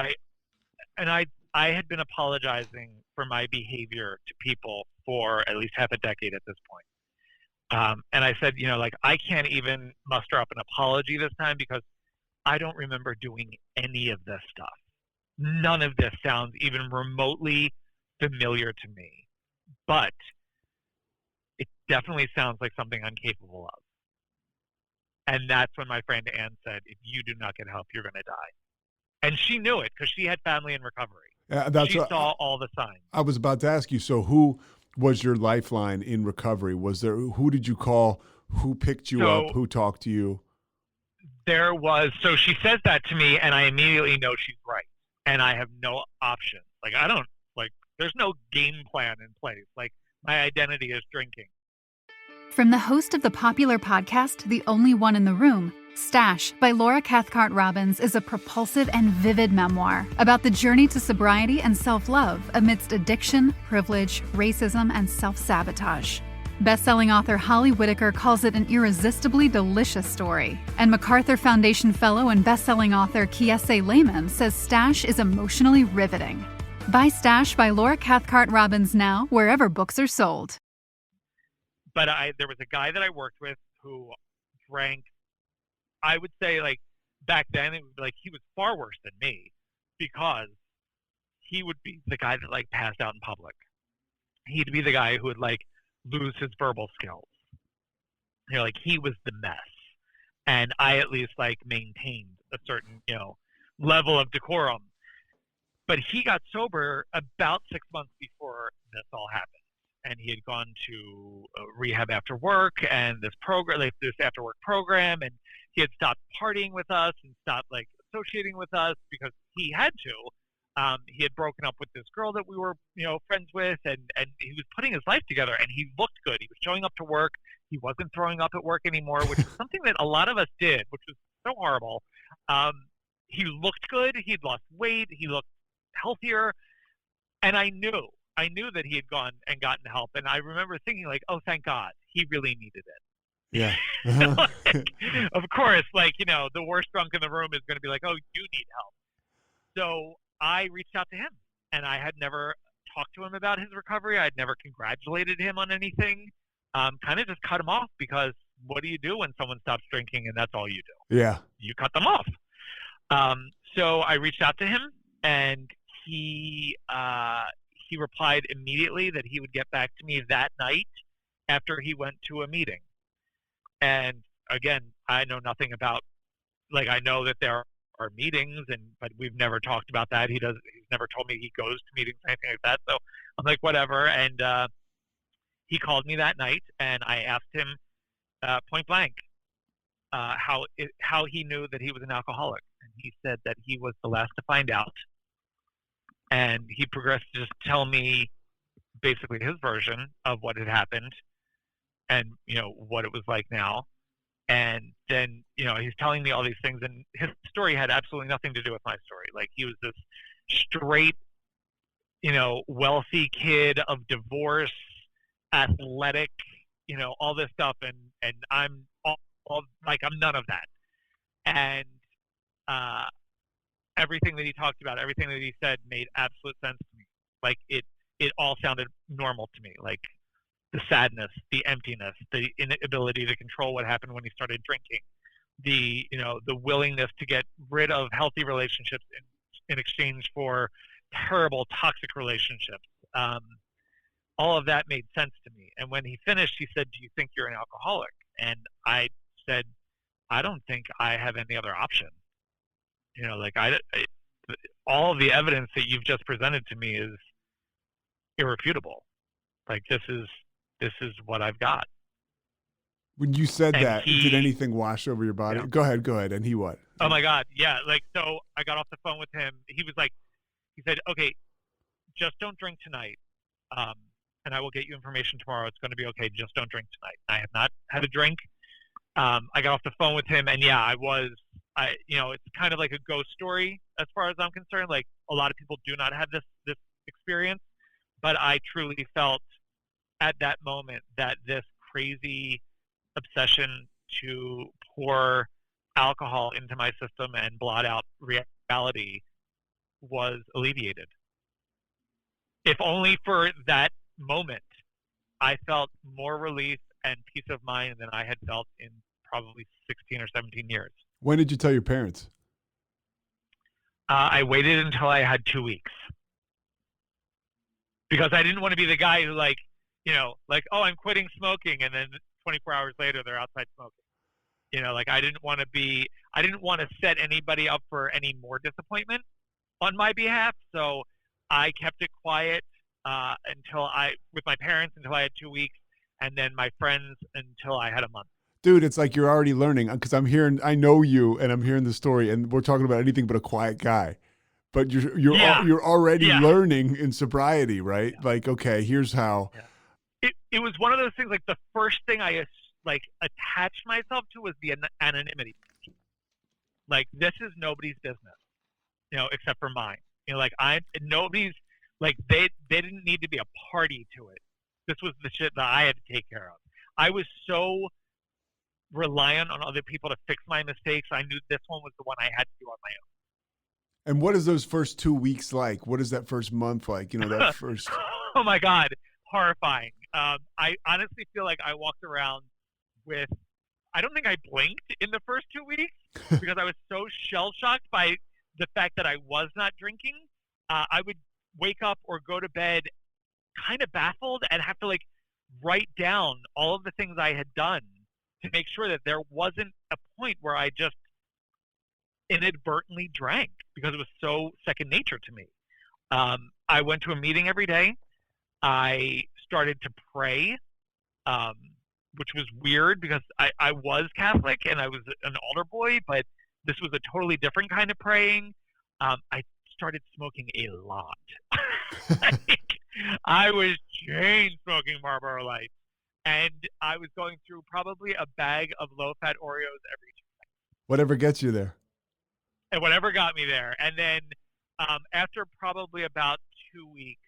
I had been apologizing for my behavior to people for at least half a decade at this point. And I said, I can't even muster up an apology this time because I don't remember doing any of this stuff. None of this sounds even remotely familiar to me. But it definitely sounds like something I'm capable of. And that's when my friend Anne said, if you do not get help, you're going to die. And she knew it because she had family in recovery. She saw all the signs. I was about to ask you, so who was your lifeline in recovery? Who did you call? Who picked you up? Who talked to you? So she says that to me, and I immediately know she's right. And I have no option. There's no game plan in place. Like, my identity is drinking. From the host of the popular podcast, The Only One in the Room, Stash by Laura Cathcart Robbins is a propulsive and vivid memoir about the journey to sobriety and self-love amidst addiction, privilege, racism, and self-sabotage. Best-selling author Holly Whitaker calls it an irresistibly delicious story, and MacArthur Foundation fellow and best-selling author Kiese Lehman says Stash is emotionally riveting. Buy Stash by Laura Cathcart Robbins now, wherever books are sold. But there was a guy that I worked with who drank, I would say, like, back then, it would be like he was far worse than me because he would be the guy that, like, passed out in public. He'd be the guy who would, like, lose his verbal skills. He was the mess. And I at least, like, maintained a certain, level of decorum. But he got sober about 6 months before this all happened. And he had gone to rehab after work and this program, like this after work program, and he had stopped partying with us and stopped like associating with us because he had to. He had broken up with this girl that we were, friends with, and he was putting his life together, and he looked good. He was showing up to work. He wasn't throwing up at work anymore, which is something that a lot of us did, which was so horrible. He looked good. He'd lost weight. He looked healthier, and I knew that he had gone and gotten help. And I remember thinking, like, oh, thank God, he really needed it. Yeah. Of course, the worst drunk in the room is going to be like, oh, you need help. So I reached out to him, and I had never talked to him about his recovery. I had never congratulated him on anything. Kind of just cut him off because what do you do when someone stops drinking and that's all you do? Yeah. You cut them off. So I reached out to him, and he replied immediately that he would get back to me that night after he went to a meeting. And again, I know nothing about, I know that there are meetings, but we've never talked about that. He's never told me he goes to meetings or anything like that. So I'm like, whatever. And he called me that night, and I asked him point blank how he knew that he was an alcoholic. And he said that he was the last to find out. And he progressed to just tell me basically his version of what had happened and, what it was like now. And then, he's telling me all these things, and his story had absolutely nothing to do with my story. Like, he was this straight wealthy kid of divorce, athletic, all this stuff, and I'm I'm none of that. And everything that he talked about, everything that he said made absolute sense to me. Like it all sounded normal to me. Like the sadness, the emptiness, the inability to control what happened when he started drinking, the willingness to get rid of healthy relationships in exchange for terrible toxic relationships. All of that made sense to me. And when he finished, he said, "Do you think you're an alcoholic?" And I said, "I don't think I have any other option. All of the evidence that you've just presented to me is irrefutable. Like this is what I've got." When you said And that, did anything wash over your body? Yeah. Go ahead. And he what? Oh my God. Yeah. So I got off the phone with him. He said, "Okay, just don't drink tonight. And I will get you information tomorrow. It's going to be okay. Just don't drink tonight." I have not had a drink. I got off the phone with him, and yeah, it's kind of like a ghost story as far as I'm concerned. Like a lot of people do not have this experience, but I truly felt at that moment that this crazy obsession to pour alcohol into my system and blot out reality was alleviated. If only for that moment, I felt more relief and peace of mind than I had felt in probably 16 or 17 years. When did you tell your parents? I waited until I had 2 weeks because I didn't want to be the guy who oh, I'm quitting smoking, and then 24 hours later they're outside smoking. I didn't want to set anybody up for any more disappointment on my behalf. So I kept it quiet with my parents until I had 2 weeks, and then my friends until I had a month. Dude, it's like you're already learning, because I know you, and I'm hearing the story, and we're talking about anything but a quiet guy. But you're already learning in sobriety, right? Yeah. Like, okay, here's how. Yeah. It was one of those things. Like the first thing I attached myself to was the anonymity. Like this is nobody's business, except for mine. Nobody's they didn't need to be a party to it. This was the shit that I had to take care of. I was so reliant on other people to fix my mistakes. I knew this one was the one I had to do on my own. And what is those first 2 weeks like? What is that first month like? That first. Oh my God, horrifying. I honestly feel like I walked around I don't think I blinked in the first 2 weeks because I was so shell shocked by the fact that I was not drinking. I would wake up or go to bed kind of baffled and have to write down all of the things I had done to make sure that there wasn't a point where I just inadvertently drank because it was so second nature to me. I went to a meeting every day. I started to pray, which was weird because I was Catholic and I was an altar boy, but this was a totally different kind of praying. I started smoking a lot. I was chain smoking Marlboro Lights, and I was going through probably a bag of low-fat Oreos every 2 nights. Whatever gets you there. And whatever got me there. And then after probably about 2 weeks,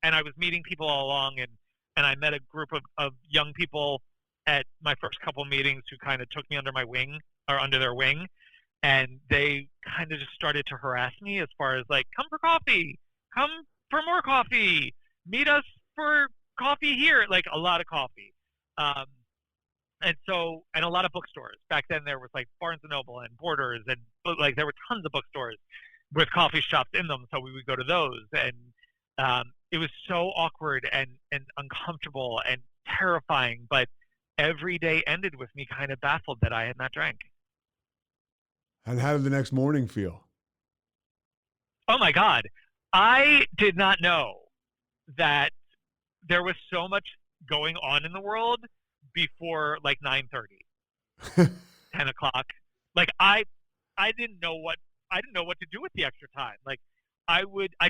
and I was meeting people all along, and I met a group of young people at my first couple meetings who kind of took me under their wing, and they kind of just started to harass me as far as come for coffee, come for more coffee, meet us for coffee here, a lot of coffee. And a lot of bookstores. Back then there was Barnes & Noble and Borders, and there were tons of bookstores with coffee shops in them. So we would go to those, and it was so awkward and uncomfortable and terrifying. But every day ended with me kind of baffled that I had not drank. And how did the next morning feel? Oh my God. I did not know that there was so much going on in the world before 9:30, 10 o'clock. I didn't know what to do with the extra time. I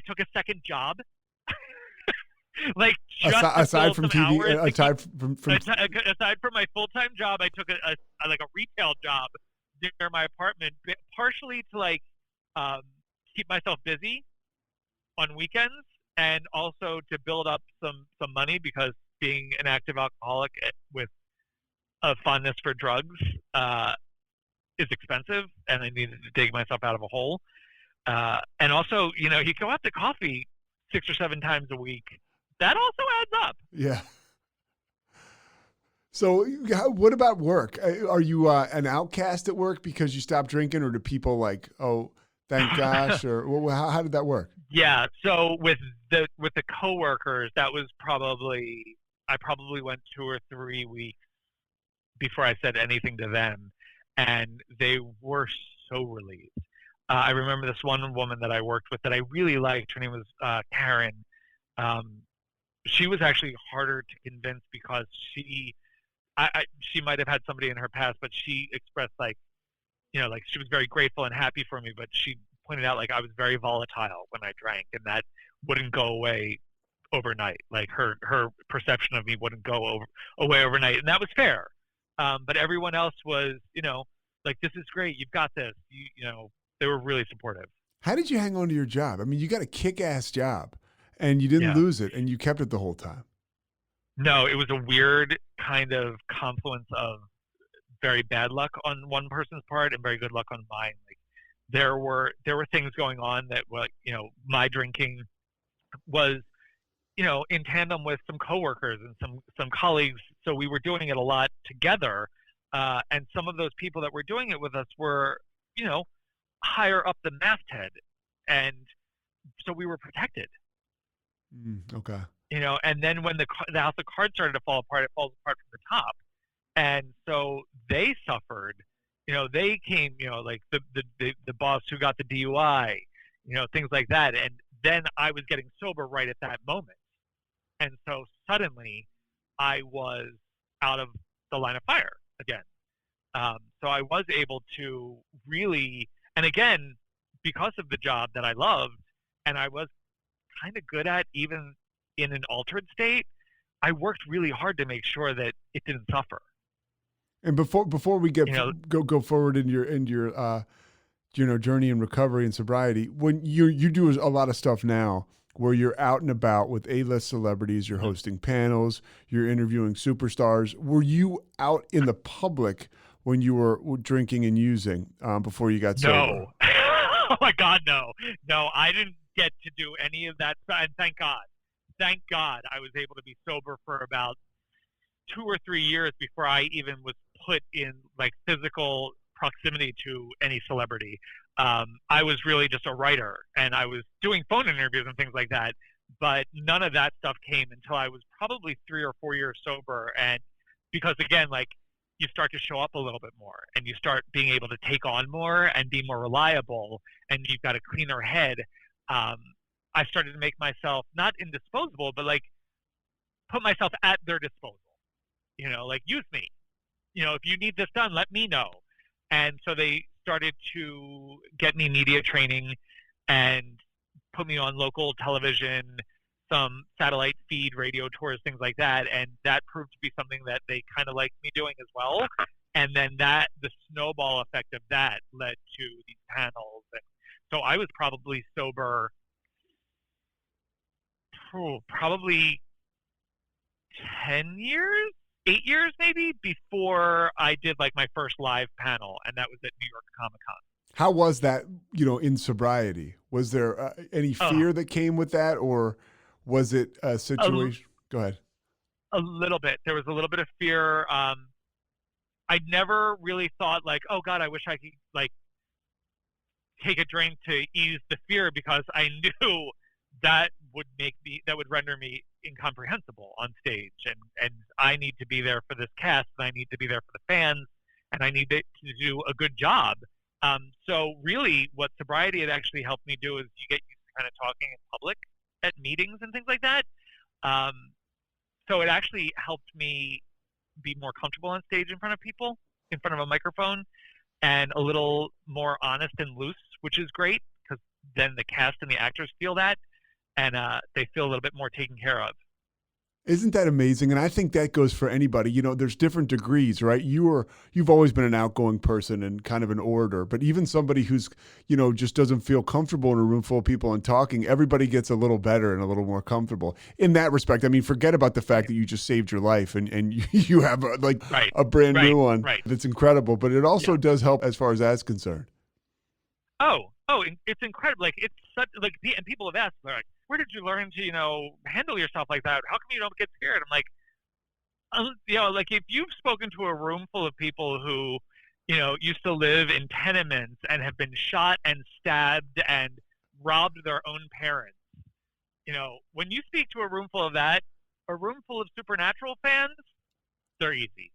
took a second job. Aside from TV, aside from my full-time job, I took a retail job near my apartment, partially to keep myself busy on weekends, and also to build up some money, because being an active alcoholic with a fondness for drugs is expensive, and I needed to dig myself out of a hole. And also, you go out to coffee 6 or 7 times a week. That also adds up. Yeah. So what about work? Are you an outcast at work because you stopped drinking, or do people like, oh, thank gosh, or how did that work? Yeah. So with the coworkers, that was I probably went 2 or 3 weeks before I said anything to them, and they were so relieved. I remember this one woman that I worked with that I really liked. Her name was Karen. She was actually harder to convince because she might have had somebody in her past, but she expressed like she was very grateful and happy for me, but she pointed out like I was very volatile when I drank, and that wouldn't go away overnight. Like her perception of me wouldn't go away overnight, and that was fair. But everyone else was, like, this is great, you've got this. They were really supportive. How did you hang on to your job? I mean, you got a kick-ass job, and you didn't lose it, and you kept it the whole time. No, it was a weird kind of confluence of very bad luck on one person's part and very good luck on mine. Like there were things going on that were like, my drinking was, in tandem with some coworkers and some colleagues. So we were doing it a lot together. And some of those people that were doing it with us were, higher up the masthead. And so we were protected. Okay. And then when the house of cards started to fall apart, it falls apart from the top. And so they suffered, they came, like the boss who got the DUI, things like that. And then I was getting sober right at that moment. And so suddenly I was out of the line of fire again. So I was able to really, and again, because of the job that I loved and I was kind of good at, even in an altered state, I worked really hard to make sure that it didn't suffer. And before we get go forward in your journey in recovery and sobriety, when you do a lot of stuff now where you're out and about with A-list celebrities, you're hosting panels, you're interviewing superstars. Were you out in the public when you were drinking and using before you got sober? No. Oh my God, no. No, I didn't get to do any of that. And thank God. Thank God I was able to be sober for about 2 or 3 years before I even was put in like physical proximity to any celebrity. I was really just a writer, and I was doing phone interviews and things like that, but none of that stuff came until I was probably 3 or 4 years sober. And because again, like you start to show up a little bit more and you start being able to take on more and be more reliable, and you've got a cleaner head. I started to make myself not indisposable, but like put myself at their disposal, like use me, if you need this done, let me know. And so they started to get me media training and put me on local television, some satellite feed radio tours, things like that. And that proved to be something that they kind of liked me doing as well. And then the snowball effect of that led to these panels. And so I was probably sober probably 8 years maybe, before I did like my first live panel, and that was at New York Comic-Con. How was that, in sobriety? Was there any fear that came with that, or was it a situation? Go ahead. A little bit. There was a little bit of fear. I never really thought like, oh God, I wish I could like take a drink to ease the fear, because I knew that would render me incomprehensible on stage, and I need to be there for this cast, and I need to be there for the fans, and I need to do a good job. So really what sobriety had actually helped me do is you get used to kind of talking in public at meetings and things like that. So it actually helped me be more comfortable on stage in front of people, in front of a microphone, and a little more honest and loose, which is great, because then the cast and the actors feel that, and they feel a little bit more taken care of. Isn't that amazing? And I think that goes for anybody. You know, there's different degrees, right? You've always been an outgoing person and kind of an orator, but even somebody who's, you know, just doesn't feel comfortable in a room full of people and talking, everybody gets a little better and a little more comfortable in that respect. I mean, forget about the fact that you just saved your life and you have a brand new one that's incredible, but it also does help as far as that's concerned. It's incredible. Like, it's such, like, and people have asked, they're like, where did you learn to, you know, handle yourself like that? How come you don't get scared? I'm like, you know, like, if you've spoken to a room full of people who, you know, used to live in tenements and have been shot and stabbed and robbed their own parents, you know, when you speak to a room full of that, a room full of Supernatural fans, they're easy.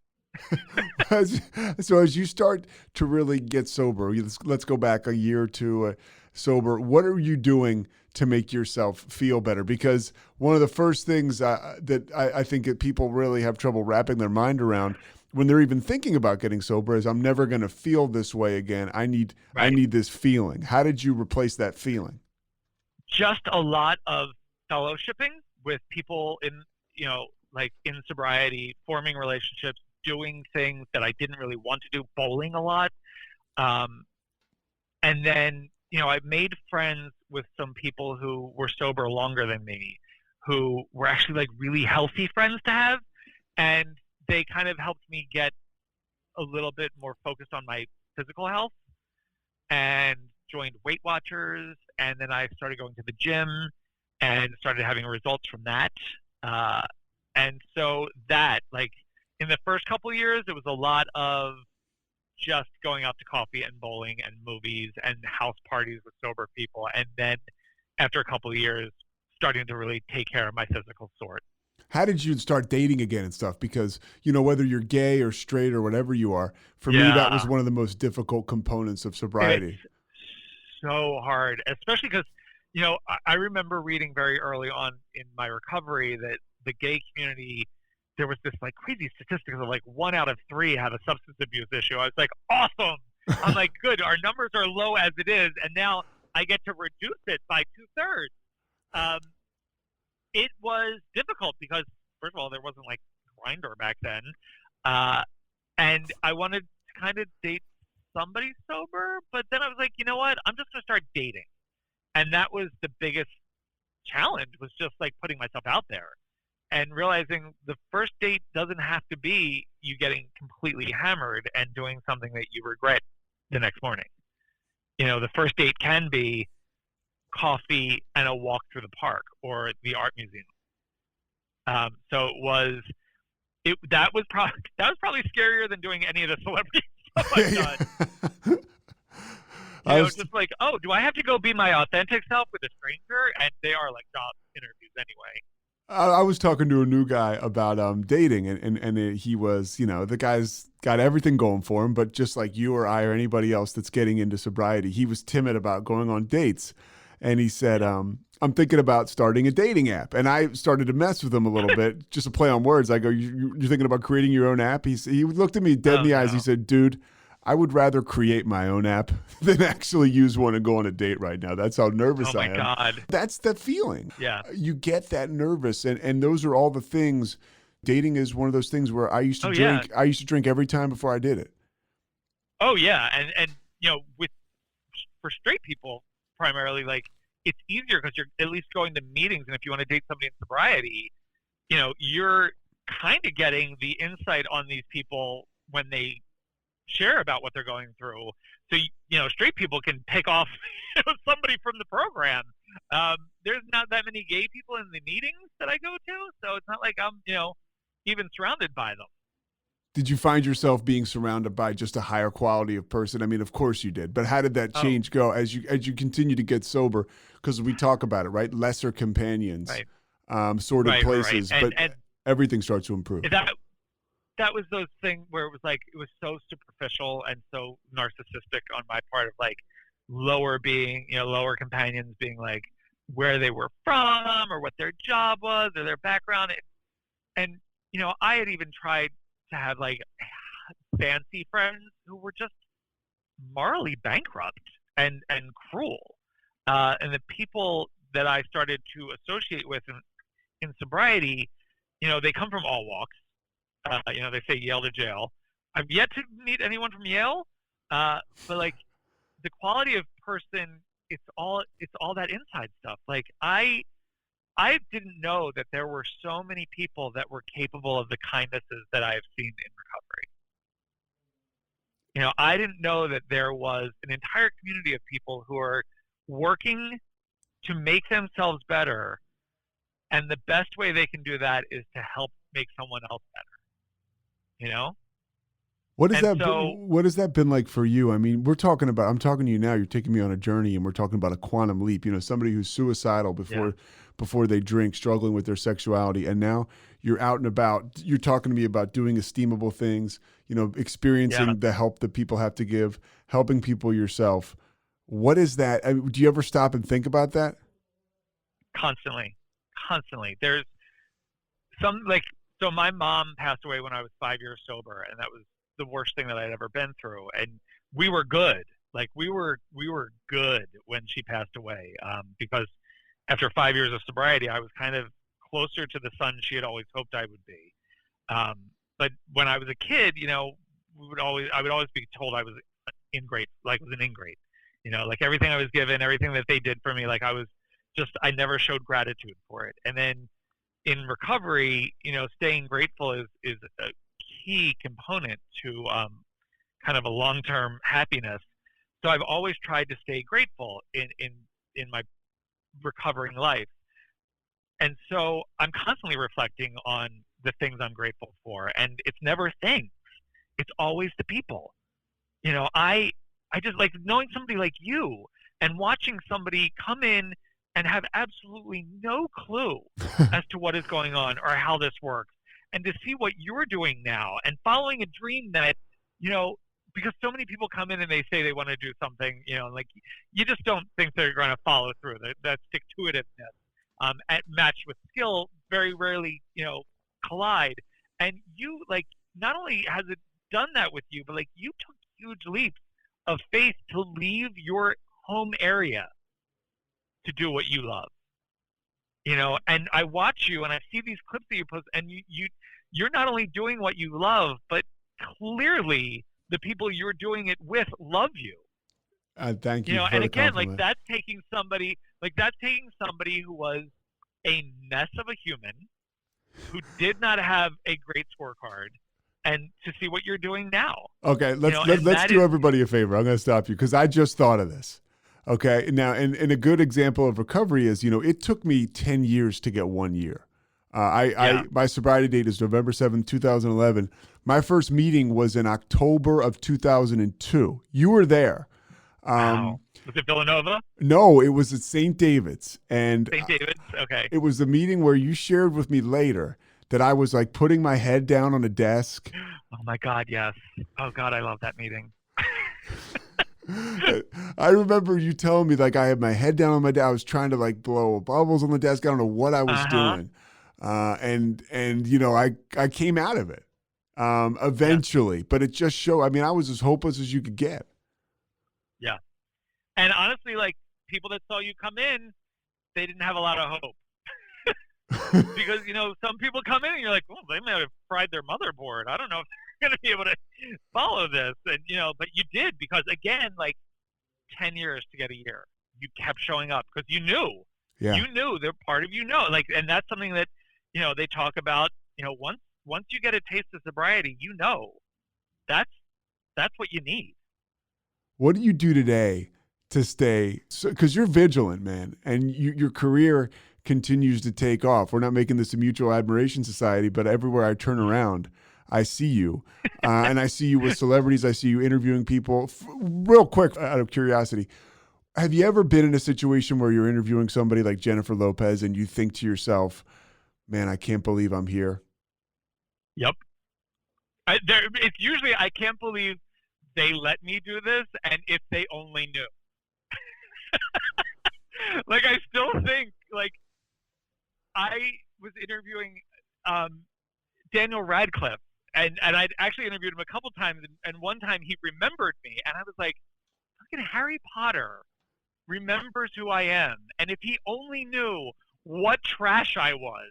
So as you start to really get sober, let's go back a year or two sober. What are you doing to make yourself feel better? Because one of the first things that I think that people really have trouble wrapping their mind around when they're even thinking about getting sober is, I'm never going to feel this way again. I need this feeling. How did you replace that feeling? Just a lot of fellowshipping with people in, you know, like in sobriety, forming relationships, doing things that I didn't really want to do, bowling a lot. And then, you know, I made friends with some people who were sober longer than me, who were actually like really healthy friends to have. And they kind of helped me get a little bit more focused on my physical health, and joined Weight Watchers. And then I started going to the gym and started having results from that. And so that, like, in the first couple of years, it was a lot of just going out to coffee and bowling and movies and house parties with sober people. And then after a couple of years, starting to really take care of my physical sort. How did you start dating again and stuff? Because, you know, whether you're gay or straight or whatever you are, for me, that was one of the most difficult components of sobriety. It's so hard, especially because, you know, I remember reading very early on in my recovery that the gay community, there was this like crazy statistic of like 1 out of 3 have a substance abuse issue. I was like, awesome. I'm like, good. Our numbers are low as it is. And now I get to reduce it by 2/3. It was difficult because, first of all, there wasn't like Grindr back then. And I wanted to kind of date somebody sober, but then I was like, you know what? I'm just going to start dating. And that was the biggest challenge, was just like putting myself out there. And realizing the first date doesn't have to be you getting completely hammered and doing something that you regret the next morning. You know, the first date can be coffee and a walk through the park or the art museum. So that was probably scarier than doing any of the celebrity stuff I've done. You know, just like, oh, do I have to go be my authentic self with a stranger? And they are like job interviews anyway. I was talking to a new guy about dating, and he was, you know, the guy's got everything going for him, but just like you or I or anybody else that's getting into sobriety, he was timid about going on dates. And he said, I'm thinking about starting a dating app. And I started to mess with him a little bit, just to play on words. I go, you're thinking about creating your own app? He looked at me dead in the eyes. He said, dude, I would rather create my own app than actually use one and go on a date right now. That's how nervous I am. Oh, my God. That's the feeling. Yeah. You get that nervous. And those are all the things. Dating is one of those things where I used to drink. Yeah. I used to drink every time before I did it. Oh, yeah. And you know, for straight people, primarily, like, it's easier because you're at least going to meetings. And if you want to date somebody in sobriety, you know, you're kind of getting the insight on these people when they share about what they're going through. So, you know, straight people can pick off somebody from the program. There's not that many gay people in the meetings that I go to, so it's not like I'm, you know, even surrounded by them. Did you find yourself being surrounded by just a higher quality of person? I mean, of course you did, but how did that change go as you continue to get sober? Because we talk about it, right? Lesser companions, sort of places, but everything starts to improve. That was those things where it was like, it was so superficial and so narcissistic on my part, of like lower companions being like where they were from or what their job was or their background. And, you know, I had even tried to have like fancy friends who were just morally bankrupt and cruel. And the people that I started to associate with in sobriety, They come from all walks. They say Yale to jail. I've yet to meet anyone from Yale, but like the quality of person, it's all that inside stuff. Like I didn't know that there were so many people that were capable of the kindnesses that I have seen in recovery. I didn't know that there was an entire community of people who are working to make themselves better, and the best way they can do that is to help make someone else better. What has And that so, what has that been like for you? I mean, I'm talking to you now, you're taking me on a journey, and we're talking about a quantum leap, somebody who's suicidal before they drink, struggling with their sexuality, and now you're out and about, you're talking to me about doing esteemable things, experiencing the help that people have to give, helping people yourself. What is that? Do you ever stop and think about that? Constantly. There's so my mom passed away when I was 5 years sober, and that was the worst thing that I'd ever been through. And we were good. Like we were good when she passed away, because after 5 years of sobriety, I was kind of closer to the son she had always hoped I would be. But when I was a kid, I would always be told I was ingrate, like was an ingrate. Like everything I was given, everything that they did for me, like I never showed gratitude for it. And then in recovery, staying grateful is a key component to kind of a long-term happiness. So I've always tried to stay grateful in my recovering life. And so I'm constantly reflecting on the things I'm grateful for. And it's never things. It's always the people. I just like knowing somebody like you and watching somebody come in and have absolutely no clue as to what is going on or how this works. And to see what you're doing now and following a dream that, because so many people come in and they say they want to do something, like you just don't think they're going to follow through. That stick-to-itiveness matched with skill very rarely, collide. And you, like, not only has it done that with you, but like you took huge leaps of faith to leave your home area to do what you love. And I watch you and I see these clips that you post, and you're not only doing what you love, but clearly the people you're doing it with love you. Thank you. And again, like that's taking somebody who was a mess of a human, who did not have a great scorecard, and to see what you're doing now. Okay, let's do everybody a favor. I'm going to stop you because I just thought of this. Okay, now, and a good example of recovery is, it took me 10 years to get 1 year. My sobriety date is November 7th, 2011. My first meeting was in October of 2002. You were there. Wow. Was it Villanova? No, it was at St. David's. And St. David's, okay. It was the meeting where you shared with me later that I was like putting my head down on a desk. Oh my God, yes. Oh God, I love that meeting. I remember you telling me like I had my head down on my desk. I was trying to like blow bubbles on the desk. I don't know what I was doing. And I came out of it eventually, but it just showed, I was as hopeless as you could get. Yeah. And honestly, like people that saw you come in, they didn't have a lot of hope. Because, some people come in and you're like, well, they might have fried their motherboard. I don't know if they're going to be able to follow this. And, but you did, because again, like 10 years to get a year, you kept showing up because you knew, they're part of, like, and that's something that, they talk about, once you get a taste of sobriety, that's what you need. What do you do today to stay, because you're vigilant, man, and your career continues to take off. We're not making this a mutual admiration society, but everywhere I turn around, I see you. And I see you with celebrities. I see you interviewing people. Real quick, out of curiosity, have you ever been in a situation where you're interviewing somebody like Jennifer Lopez and you think to yourself, man, I can't believe I'm here? Yep. It's usually, I can't believe they let me do this, and if they only knew. Like, I still think, like, I was interviewing Daniel Radcliffe, and I'd actually interviewed him a couple times, and one time he remembered me, and I was like, fucking Harry Potter remembers who I am, and if he only knew what trash I was.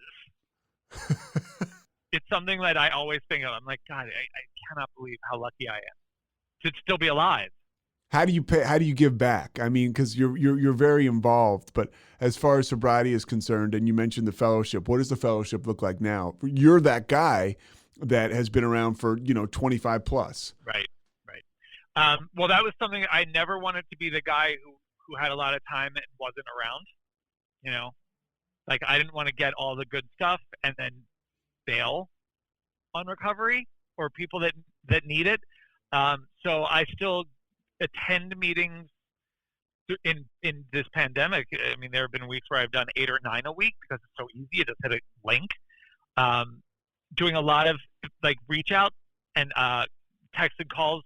it's something that I always think of. I'm like, God, I cannot believe how lucky I am to still be alive. How do you pay? How do you give back? I mean, because you're very involved, but as far as sobriety is concerned, and you mentioned the fellowship, what does the fellowship look like now? You're that guy that has been around for 25 plus. Right. Well, that was something I never wanted to be the guy who had a lot of time and wasn't around. Like I didn't want to get all the good stuff and then bail on recovery or people that need it. So I still attend meetings in this pandemic. I mean, there have been weeks where I've done 8 or 9 a week because it's so easy. You just hit a link. Doing a lot of like reach out and text and calls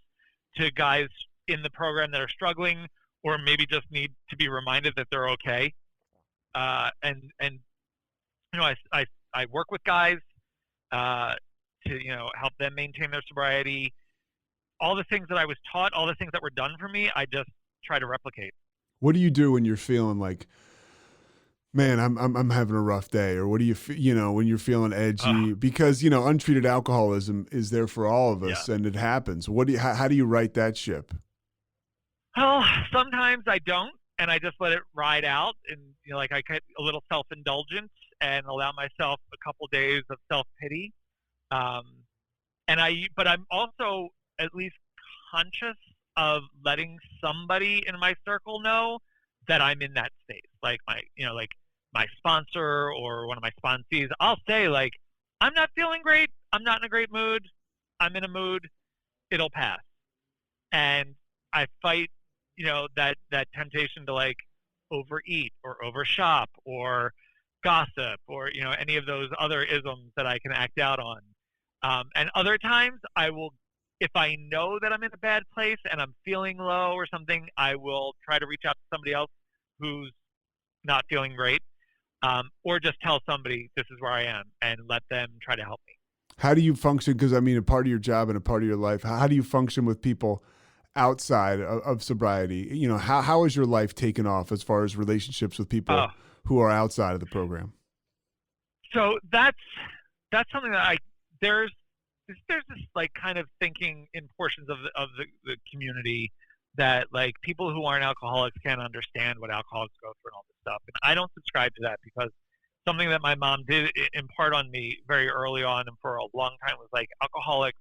to guys in the program that are struggling or maybe just need to be reminded that they're okay. And I work with guys to help them maintain their sobriety. All the things that I was taught, all the things that were done for me, I just try to replicate. What do you do when you're feeling like, man, I'm having a rough day? Or what do you when you're feeling edgy? Because untreated alcoholism is there for all of us, and it happens. How do you right that ship? Well, sometimes I don't, and I just let it ride out, and like I get a little self-indulgence and allow myself a couple days of self-pity. But I'm also at least conscious of letting somebody in my circle know that I'm in that state. Like my sponsor or one of my sponsees, I'll say like, I'm not feeling great. I'm not in a great mood. I'm in a mood. It'll pass. And I fight, that temptation to like overeat or overshop or gossip or, any of those other isms that I can act out on. And other times I will, if I know that I'm in a bad place and I'm feeling low or something, I will try to reach out to somebody else who's not feeling great, or just tell somebody this is where I am and let them try to help me. How do you function? Because I mean, a part of your job and a part of your life, how do you function with people outside of sobriety? How has your life taken off as far as relationships with people who are outside of the program? So that's something that there's this like kind of thinking in portions of the community that like people who aren't alcoholics can't understand what alcoholics go through and all this stuff. And I don't subscribe to that, because something that my mom did impart on me very early on and for a long time was like, alcoholics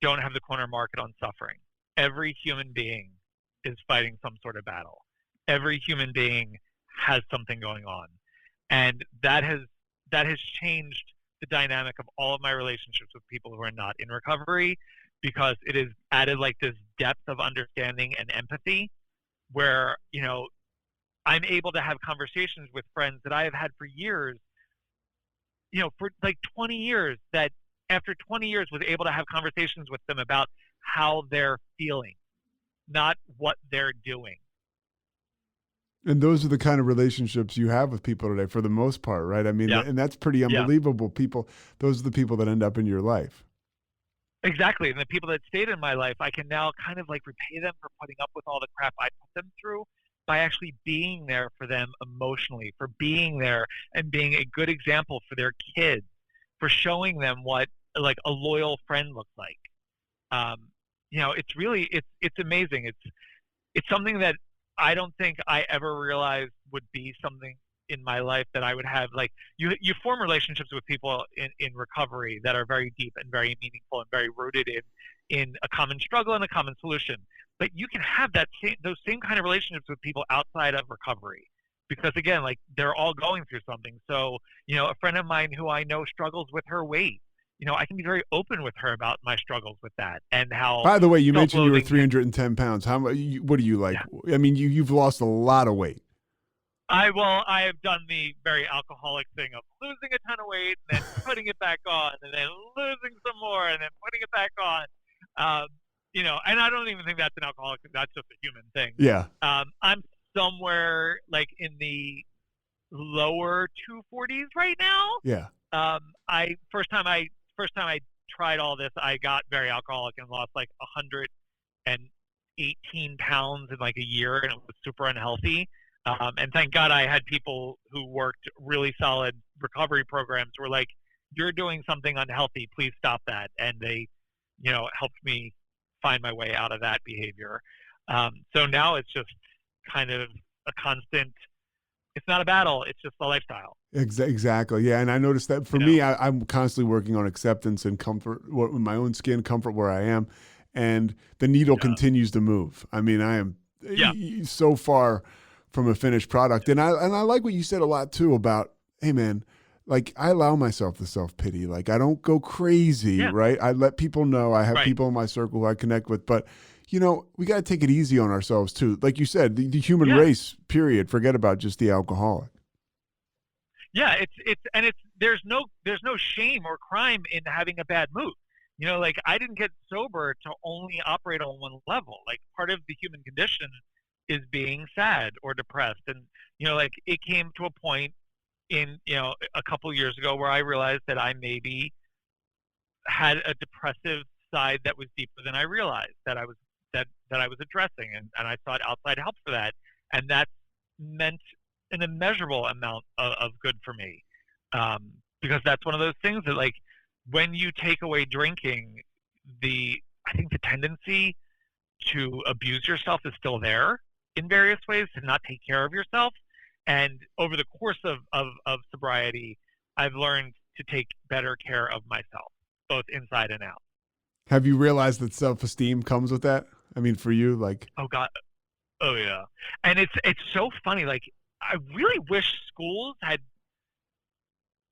don't have the corner market on suffering. Every human being is fighting some sort of battle. Every human being has something going on. And that has changed the dynamic of all of my relationships with people who are not in recovery, because it has added like this depth of understanding and empathy where, I'm able to have conversations with friends that I have had for years, for like 20 years, that after 20 years was able to have conversations with them about how they're feeling, not what they're doing. And those are the kind of relationships you have with people today, for the most part, right? I mean, and that's pretty unbelievable. Those are the people that end up in your life. Exactly. And the people that stayed in my life, I can now kind of like repay them for putting up with all the crap I put them through by actually being there for them emotionally, for being there and being a good example for their kids, for showing them what like a loyal friend looks like. It's really, it's amazing. It's something that I don't think I ever realized would be something in my life that I would have. Like you form relationships with people in recovery that are very deep and very meaningful and very rooted in a common struggle and a common solution. But you can have those same kind of relationships with people outside of recovery, because again, like they're all going through something. So, a friend of mine who I know struggles with her weight, I can be very open with her about my struggles with that and how. By the way, you mentioned you were 310 pounds. What are you like? Yeah. I mean, you've lost a lot of weight. I have done the very alcoholic thing of losing a ton of weight and then putting it back on and then losing some more and then putting it back on. And I don't even think that's an alcoholic thing. That's just a human thing. Yeah. I'm somewhere like in the lower 240s right now. Yeah. First time I tried all this, I got very alcoholic and lost like 118 pounds in like a year, and it was super unhealthy. And thank God I had people who worked really solid recovery programs who were like, you're doing something unhealthy. Please stop that. And they, helped me find my way out of that behavior. So now it's just kind of a constant. It's not a battle. It's just a lifestyle. Exactly. Yeah. And I noticed that for me, I'm constantly working on acceptance and comfort with my own skin, comfort where I am. And the needle continues to move. I mean, I am so far from a finished product. And I like what you said a lot too about, hey man, like I allow myself the self-pity. Like I don't go crazy, right? I let people know I have people in my circle who I connect with, but we got to take it easy on ourselves too. Like you said, the human race, period. Forget about just the alcoholic. Yeah, there's no shame or crime in having a bad mood. Like I didn't get sober to only operate on one level. Like part of the human condition is being sad or depressed. And, like it came to a point in, a couple years ago where I realized that I maybe had a depressive side that was deeper than I realized that I was addressing. And I sought outside help for that. And that meant an immeasurable amount of good for me. Because that's one of those things that, like, when you take away drinking, I think the tendency to abuse yourself is still there in various ways, to not take care of yourself. And over the course of sobriety, I've learned to take better care of myself, both inside and out. Have you realized that self-esteem comes with that? I mean, for you, like... Oh, God. Oh, yeah. And it's so funny. Like, I really wish schools had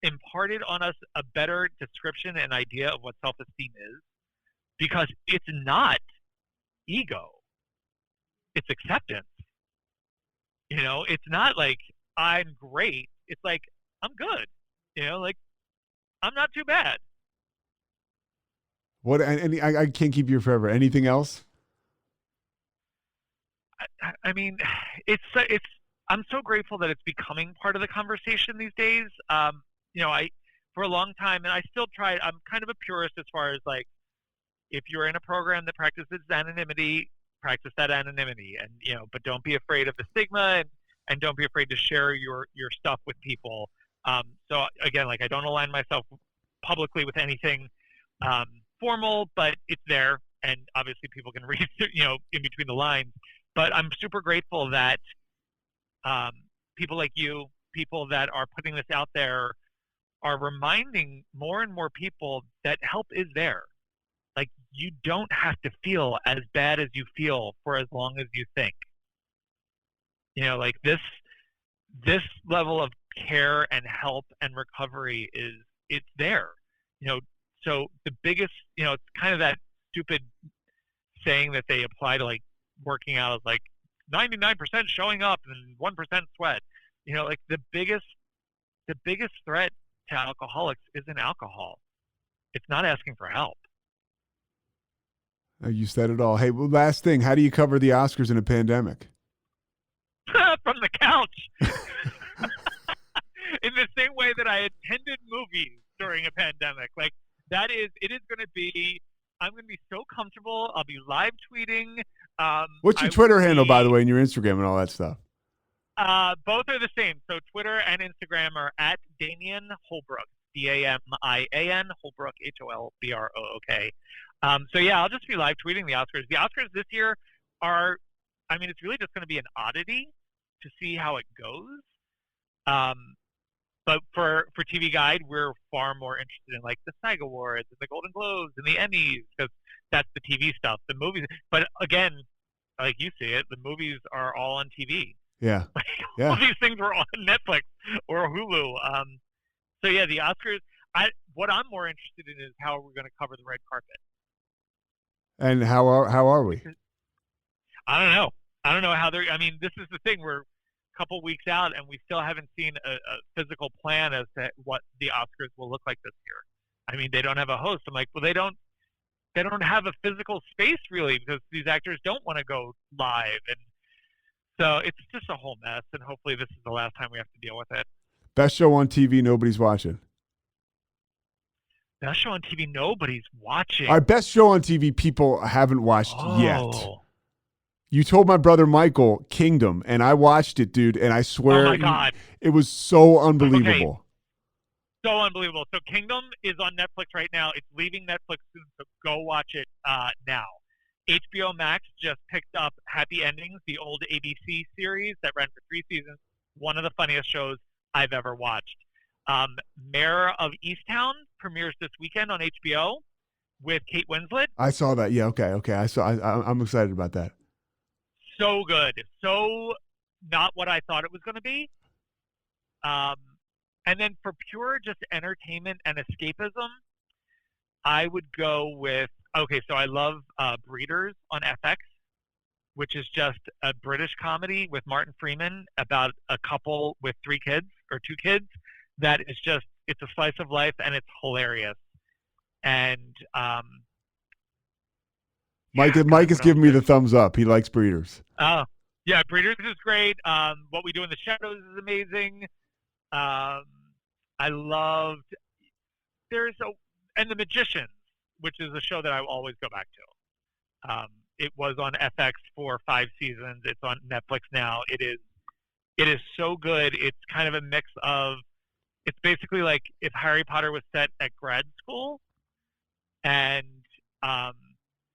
imparted on us a better description and idea of what self-esteem is, because it's not ego. It's acceptance. It's not like I'm great. It's like I'm good. Like I'm not too bad. What? And I can't keep you forever. Anything else? I mean, it's. I'm so grateful that it's becoming part of the conversation these days. I for a long time, and I still try. I'm kind of a purist as far as like, if you're in a program that practices anonymity, practice that anonymity, and but don't be afraid of the stigma, and don't be afraid to share your stuff with people. So again, like I don't align myself publicly with anything formal, but it's there, and obviously people can read in between the lines. But I'm super grateful that people like you, people that are putting this out there, are reminding more and more people that help is there. Like, you don't have to feel as bad as you feel for as long as you think. Like this level of care and help and recovery it's there. So the biggest, it's kind of that stupid saying that they apply to like working out, is like 99% showing up and 1% sweat. Like the biggest threat to alcoholics isn't alcohol. It's not asking for help. You said it all. Hey, well, last thing, how do you cover the Oscars in a pandemic? From the couch. In the same way that I attended movies during a pandemic. Like it is going to be, I'm going to be so comfortable. I'll be live tweeting. What's your Twitter handle, by the way, and your Instagram and all that stuff? Both are the same. So Twitter and Instagram are at Damian Holbrook, Damian Holbrook, Holbrook. So yeah, I'll just be live tweeting the Oscars. The Oscars this year it's really just going to be an oddity to see how it goes. But for TV Guide, we're far more interested in like the SAG Awards and the Golden Globes and the Emmys, because that's the TV stuff. The movies, but again, like you see it, the movies are all on TV. Yeah. All these things were on Netflix or Hulu. So yeah, the Oscars. What I'm more interested in is how we're going to cover the red carpet. And how are we? I don't know how they're. I mean, this is the thing. We're a couple weeks out, and we still haven't seen a physical plan as to what the Oscars will look like this year. I mean, they don't have a host. I'm like, well, they don't have a physical space really, because these actors don't want to go live, and so it's just a whole mess. And hopefully, this is the last time we have to deal with it. Best show on TV nobody's watching. Best show on TV nobody's watching. Our best show on TV people haven't watched yet. You told my brother Michael Kingdom, and I watched it, dude, and I swear oh my God. It was so unbelievable. Okay. so unbelievable. So Kingdom is on Netflix right now. It's leaving Netflix soon, so go watch it now. HBO Max just picked up Happy Endings, the old ABC series that ran for 3 seasons. One of the funniest shows I've ever watched. Mayor of Easttown premieres this weekend on HBO with Kate Winslet. I saw that. Yeah, okay. I'm excited about that. So good. So not what I thought it was going to be. And then for pure just entertainment and escapism, I would go with, so I love Breeders on FX, which is just a British comedy with Martin Freeman about a couple with 3 kids or 2 kids. That is just, it's a slice of life and it's hilarious. And Mike is giving me the thumbs up. He likes Breeders. Oh, yeah, Breeders is great. What We Do in the Shadows is amazing. I loved and The Magicians, which is a show that I will always go back to. It was on FX for 5 seasons. It's on Netflix now. It is so good. It's kind of a mix of, it's basically like if Harry Potter was set at grad school, and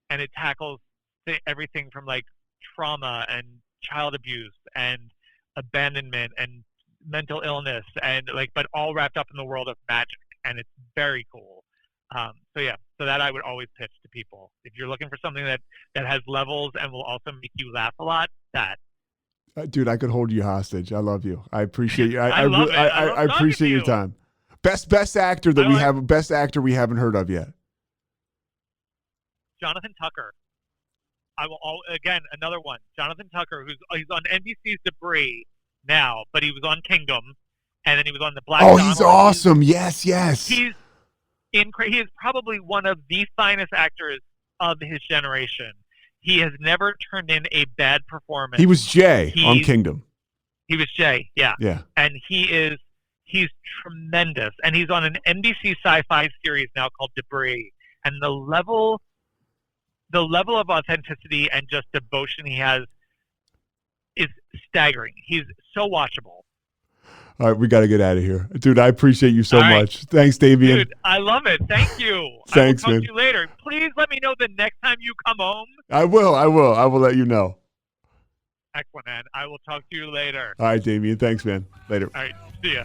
it tackles everything from like trauma and child abuse and abandonment and mental illness and but all wrapped up in the world of magic, and it's very cool. So that I would always pitch to people. If you're looking for something that has levels and will also make you laugh a lot, that. Dude, I could hold you hostage. I love you. I appreciate you. I love it. I appreciate your time. Best actor that we have. Best actor we haven't heard of yet. Jonathan Tucker. Again, another one. Jonathan Tucker, he's on NBC's Debris now, but he was on Kingdom, and then he was on the Black. Oh, he's awesome! Yes. He is probably one of the finest actors of his generation. He has never turned in a bad performance. He was Jay on Kingdom. He was Jay, yeah. Yeah. And he's tremendous. And he's on an NBC sci-fi series now called Debris. And the level of authenticity and just devotion he has is staggering. He's so watchable. All right, we got to get out of here. Dude, I appreciate you so much. Thanks, Damian. Dude, I love it. Thank you. Thanks, I will man. talk to you later. Please let me know the next time you come home. I will. I will let you know. Excellent, man. I will talk to you later. All right, Damian. Thanks, man. Later. All right. See ya.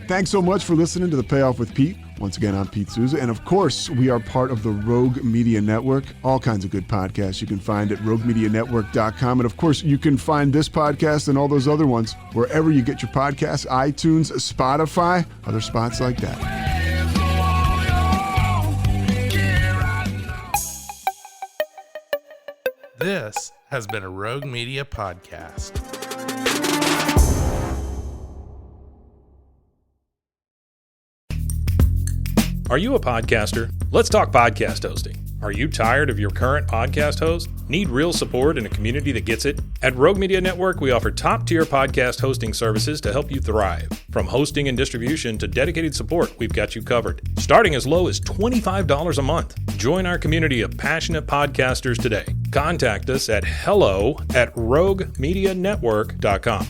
Thanks so much for listening to The Payoff with Pete. Once again, I'm Pete Souza. And of course, we are part of the Rogue Media Network. All kinds of good podcasts you can find at roguemedianetwork.com. And of course, you can find this podcast and all those other ones wherever you get your podcasts, iTunes, Spotify, other spots like that. This has been a Rogue Media podcast. Are you a podcaster? Let's talk podcast hosting. Are you tired of your current podcast host? Need real support and a community that gets it? At Rogue Media Network, we offer top-tier podcast hosting services to help you thrive. From hosting and distribution to dedicated support, we've got you covered. Starting as low as $25 a month. Join our community of passionate podcasters today. Contact us at hello@roguemedianetwork.com.